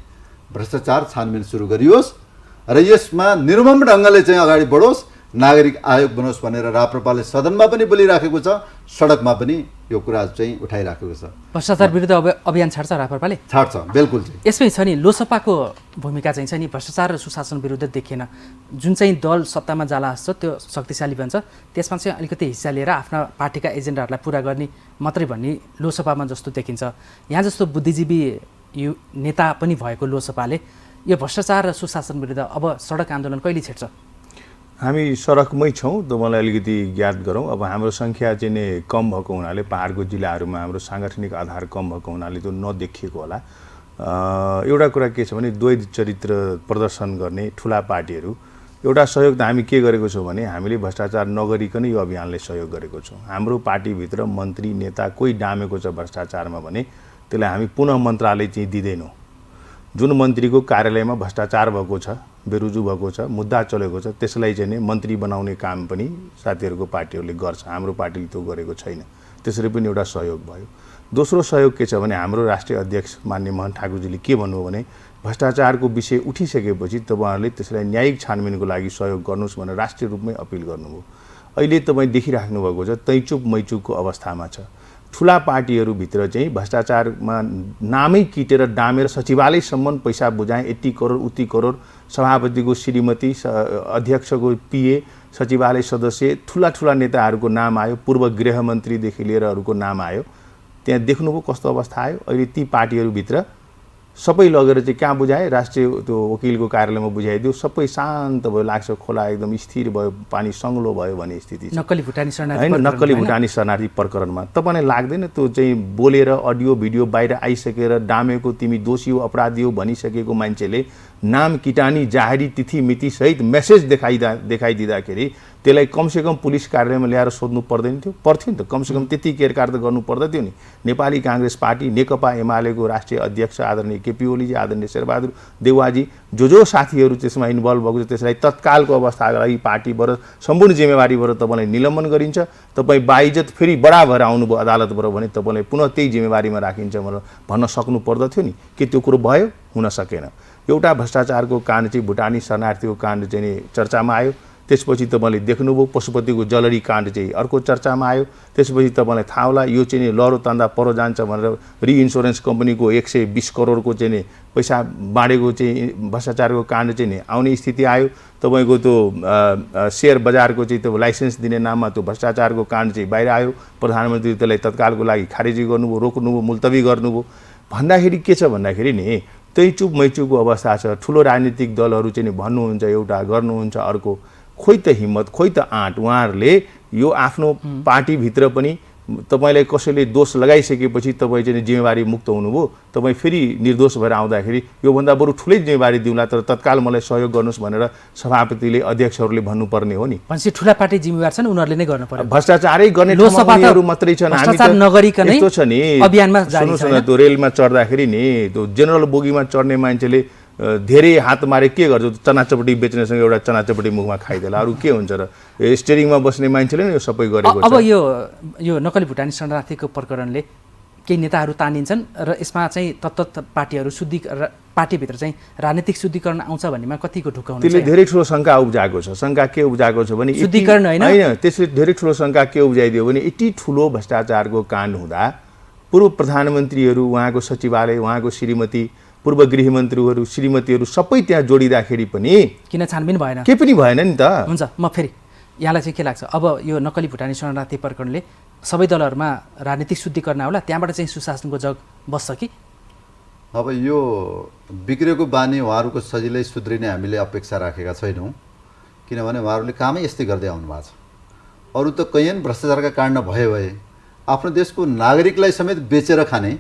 भ्रष्टाचार छानबिन सुरु गरियोस् र यसमा निर्मम ढङ्गले चाहिँ अगाडि बढोस्, नागरिक आयोग बनोस् भनेर राप्रपाले सदनमा पनि बोलिराखेको छ, सडकमा पनि यो कुरा चाहिँ उठाइराखेको छ। भ्रष्टाचार विरुद्ध अभियान छाड्छ राप्रपाले? छाड्छ, बिल्कुल चाहिँ। यसमै छ नि लोसपाको भूमिका चाहिँ छ नि, भ्रष्टाचार र सुशासन विरुद्ध देखिएन। जुन चाहिँ दल सत्तामा जाला जस्तो त्यो शक्तिशाली बन्छ, त्यसमा चाहिँ अलिकति हिस्सा लिएर आफ्ना पार्टीका एजेन्डाहरूलाई पुरा गर्ने मात्रै भन्ने लोसपामा जस्तो देखिन्छ। यहाँ जस्तो बुद्धिजीवी नेता पनि भएको लोसपाले यो भ्रष्टाचार र सुशासन विरुद्ध अब सडक आन्दोलन कहिले छेड्छ? हामी सडकमै छौँ। त मलाई अलिकति ज्ञात गरौँ। अब हाम्रो सङ्ख्या चाहिँ नै कम भएको हुनाले, पहाडको जिल्लाहरूमा हाम्रो साङ्गठनिक आधार कम भएको हुनाले त्यो नदेखिएको होला। एउटा कुरा के छ भने द्वैत चरित्र प्रदर्शन गर्ने ठुला पार्टीहरू एउटा सहयोग त हामी के गरेको छौँ भने हामीले भ्रष्टाचार नगरिकन यो अभियानले सहयोग गरेको छौँ। हाम्रो पार्टीभित्र मन्त्री नेता कोही डामेको छ भ्रष्टाचारमा भने त्यसलाई हामी पुनः मन्त्रालय चाहिँ दिँदैनौँ। जुन मन्त्रीको कार्यालयमा भ्रष्टाचार भएको छ, बेरुजु भएको छ, मुद्दा चलेको छ, त्यसलाई चाहिँ नि मन्त्री बनाउने काम पनि साथीहरूको पार्टीहरूले गर्छ। हाम्रो पार्टीले त्यो गरेको छैन। त्यसरी पनि एउटा सहयोग भयो। दोस्रो सहयोग के छ भने हाम्रो राष्ट्रिय अध्यक्ष माननीय मोहन ठाकुरजीले के भन्नुभयो भने भ्रष्टाचारको विषय उठिसकेपछि तपाईँहरूले त्यसलाई न्यायिक छानबिनको लागि सहयोग गर्नुहोस् भनेर राष्ट्रिय रूपमै अपिल गर्नुभयो। अहिले तपाईँ देखिराख्नु भएको छ तैचुप मैचुपको अवस्थामा छ। ठुला पार्टीहरूभित्र चाहिँ भ्रष्टाचारमा नामै किटेर डामेर सचिवालयसम्म पैसा बुझाएँ, यति करोड उति करोड, सभापतिको श्रीमती, अध्यक्षको पिए, सचिवालय सदस्य, ठुला ठुला नेताहरूको नाम आयो, पूर्व गृहमन्त्रीदेखि लिएर अरूको नाम आयो। त्यहाँ देख्नुभयो कस्तो अवस्था आयो। अहिले ती पार्टीहरूभित्र सबै लगेर चाहिँ कहाँ बुझाए? राष्ट्रिय त्यो वकिलको कार्यालयमा बुझाइदियो। सबै शान्त भयो, लाग्छ खोला एकदम स्थिर भयो, पानी सङ्लो भयो भन्ने स्थिति छ। नक्कली भुटानी शरणार्थी होइन, नक्कली भुटानी शरणार्थी प्रकरणमा तपाईँलाई लाग्दैन त्यो चाहिँ बोलेर अडियो भिडियो बाहिर आइसकेर डामेको तिमी दोषी हो अपराधी हो भनिसकेको मान्छेले नाम किटानी जाहेरी तिथि मिति सहित मेसेज देखाइदिँदाखेरि त्यसलाई कमसेकम पुलिस कार्यालयमा ल्याएर सोध्नु पर्दैन थियो, पर्थ्यो नि त, कमसेकम त्यति केरकार त गर्नु पर्दथ्यो नि। नेपाली काङ्ग्रेस पार्टी नेकपा एमालेको राष्ट्रिय अध्यक्ष आदरणीय केपी ओलीजी, आदरणीय शेरबहादुर देउवाजी, जो साथीहरू त्यसमा इन्भल्भ भएको छ त्यसलाई तत्कालको अवस्थाको लागि पार्टीबाट सम्पूर्ण जिम्मेवारीबाट तपाईँलाई निलम्बन गरिन्छ। तपाईँ बाइज्जत फेरि बडा भएर आउनुभयो अदालतबाट भने तपाईँलाई पुनः त्यही जिम्मेवारीमा राखिन्छ भनेर भन्न सक्नु पर्दथ्यो नि। के त्यो कुरो भयो? हुन सकेन। एउटा भ्रष्टाचारको काण्ड चाहिँ भुटानी शरणार्थीको काण्ड चाहिँ नि चर्चामा आयो। त्यसपछि तपाईँले देख्नुभयो पशुपतिको जलरी काण्ड चाहिँ अर्को चर्चामा आयो। त्यसपछि तपाईँलाई थाहा होला यो चाहिँ नि लहरो तान्दा परो जान्छ भनेर रिइन्स्योरेन्स कम्पनीको 120 करोडको चाहिँ नि पैसा बाँडेको चाहिँ भ्रष्टाचारको काण्ड चाहिँ नि आउने स्थिति आयो। तपाईँको त्यो सेयर बजारको चाहिँ त्यो लाइसेन्स दिने नाममा त्यो भ्रष्टाचारको काण्ड चाहिँ बाहिर आयो। प्रधानमन्त्री त्यसलाई तत्कालको लागि खारेजी गर्नुभयो, रोक्नुभयो, मुल्तवी गर्नुभयो। भन्दाखेरि के छ भन्दाखेरि नि त्यही चुप मैचुको अवस्था छ। ठुलो राजनीतिक दलहरू चाहिँ नि भन्नुहुन्छ एउटा, गर्नुहुन्छ अर्को। खोइ त हिम्मत, खोइ त आँट। उहाँहरूले यो आफ्नो पार्टीभित्र पनि तपाईँलाई कसैले दोष लगाइसकेपछि तपाईँ चाहिँ जिम्मेवारी मुक्त हुनुभयो। तपाईँ फेरि निर्दोष भएर आउँदाखेरि योभन्दा बरु ठुलै जिम्मेवारी दिउँला, तर तत्काल मलाई सहयोग गर्नुहोस् भनेर सभापतिले, अध्यक्षहरूले भन्नुपर्ने हो नि। भनेपछि ठुला पार्टी जिम्मेवार छन्, उनीहरूले नै गर्नु पर्यो। भ्रष्टाचारै गर्ने ठाउँहरू मात्रै छन्। भ्रष्टाचार नगरिकनै यस्तो छ नि, अभियानमा सुन्नुहोस् न, त्यो रेलमा चढ्दाखेरि नि त्यो जेनरल बोगीमा चढ्ने मान्छेले धेरै हात मारे के गर्छ? चनाचपटी बेच्नेसँग एउटा चनाचपटी मुखमा खाइदेला, अरू के हुन्छ र? स्टेरिङमा बस्ने मान्छेले नै यो सबै गरेको छ। अब यो नक्कली भुटानी शरणार्थीको प्रकरणले केही नेताहरू तानिन्छन् र यसमा चाहिँ तत्त पार्टीहरू पार्टीभित्र चाहिँ राजनीतिक शुद्धिकरण आउँछ भन्नेमा कतिको ढुक्क हुन्छ? त्यसले धेरै ठुलो शङ्का उब्जाएको छ। शङ्का के उब्जाएको छ भने शुद्धिकरण होइन, त्यसले धेरै ठुलो शङ्का के उब्जाइदियो भने यति ठुलो भ्रष्टाचारको काण्ड हुँदा पूर्व प्रधानमन्त्रीहरू, उहाँको सचिवालय, उहाँको श्रीमती, पूर्व गृहमन्त्रीहरू, श्रीमतीहरू सबै त्यहाँ जोडिँदाखेरि पनि किन छानबिन भएन? के पनि भएन नि त। हुन्छ, म फेरि यहाँलाई चाहिँ के लाग्छ, अब यो नक्कली भुटानी शरणार्थी प्रकरणले सबै दलहरूमा राजनीतिक शुद्धिकरण होला, त्यहाँबाट चाहिँ सुशासनको जग बस्छ कि? अब यो बिग्रेको बानी उहाँहरूको सजिलै सुध्रिने हामीले अपेक्षा राखेका छैनौँ, किनभने उहाँहरूले कामै यस्तै गर्दै आउनु भएको छ। अरू त कैयन भ्रष्टाचारका काण्ड भयो भए आफ्नो देशको नागरिकलाई समेत बेचेर खाने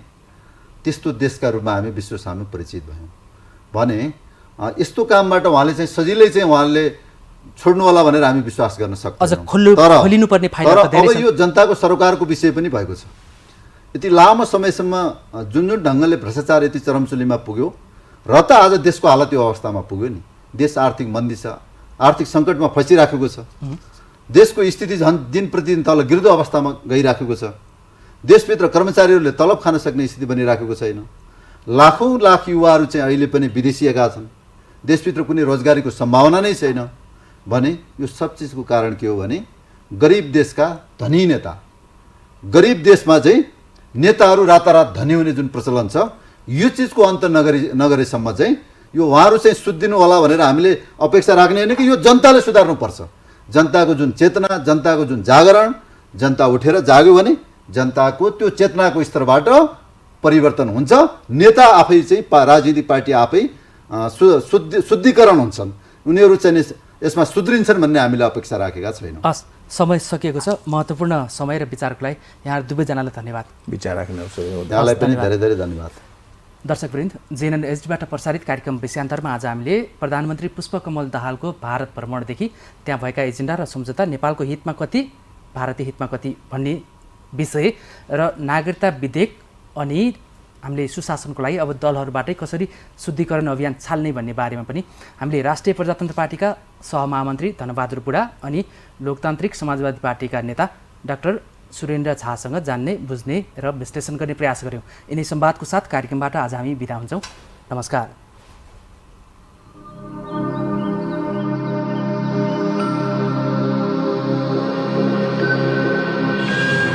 त्यस्तो देशका रूपमा हामी विश्व सामु परिचित भयौँ भने यस्तो कामबाट उहाँले चाहिँ सजिलै चाहिँ उहाँले छोड्नु होला भनेर हामी विश्वास गर्न सक्दैनौँ। खोलिनुपर्ने फाइदा त धेरै छ। अब यो जनताको सरोकारको विषय पनि भएको छ। यति लामो समयसम्म जुन ढङ्गले भ्रष्टाचार यति चरमचुलीमा पुग्यो र त आज देशको हालत यो अवस्थामा पुग्यो नि। देश आर्थिक मन्दी छ, आर्थिक सङ्कटमा फँसिराखेको छ, देशको स्थिति झन् दिन प्रतिदिन तल गिर्दो अवस्थामा गइराखेको छ, देशभित्र कर्मचारीहरूले तलब खान सक्ने स्थिति बनिराखेको छैन, लाखौँ लाख युवाहरू चाहिँ अहिले पनि विदेशिएका छन्, देशभित्र कुनै रोजगारीको सम्भावना नै छैन भने यो सब चिजको कारण के हो भने गरिब देशका धनी नेता, गरिब देशमा चाहिँ नेताहरू रातारात धनी हुने जुन प्रचलन छ यो चिजको अन्त नगरेसम्म चाहिँ यो उहाँहरू चाहिँ सुध्रिनु होला भनेर हामीले अपेक्षा राख्ने होइन कि यो जनताले सुधार्नुपर्छ। जनताको जुन चेतना, जनताको जुन जागरण, जनता उठेर जाग्यो भने जनताको त्यो चेतनाको स्तरबाट परिवर्तन हुन्छ। नेता आफै चाहिँ राजनीतिक पार्टी आफै शुद्धिकरण हुन्छन्, उनीहरू चाहिँ यसमा सुध्रिन्छन् भन्ने हामीले अपेक्षा राखेका छैनौँ। हस्, समय सकिएको छ। महत्त्वपूर्ण समय र विचारको लागि यहाँ दुवैजनालाई धन्यवाद। विचार राख्नु यहाँलाई पनि धेरै धेरै धन्यवाद। दर्शकवृन्द, जेएनएन एचडीबाट प्रसारित कार्यक्रम विषयान्तरमा आज हामीले प्रधानमन्त्री पुष्पकमल दाहालको भारत भ्रमणदेखि त्यहाँ भएका एजेन्डा र सम्झौता, नेपालको हितमा कति, भारतीय हितमा कति भन्ने विषय र नागरिकता विधेयक अनि हामीले सुशासनको लागि अब दलहरूबाटै कसरी शुद्धिकरण अभियान छाल्ने भन्ने बारेमा पनि हामीले राष्ट्रिय प्रजातन्त्र पार्टीका सहमहामन्त्री धनबहादुर बुढा अनि लोकतान्त्रिक समाजवादी पार्टीका नेता डाक्टर सुरेन्द्र झासँग जान्ने, बुझ्ने र विश्लेषण गर्ने प्रयास गऱ्यौँ। यिनै संवादको साथ कार्यक्रमबाट आज हामी बिदा हुन्छौँ। नमस्कार।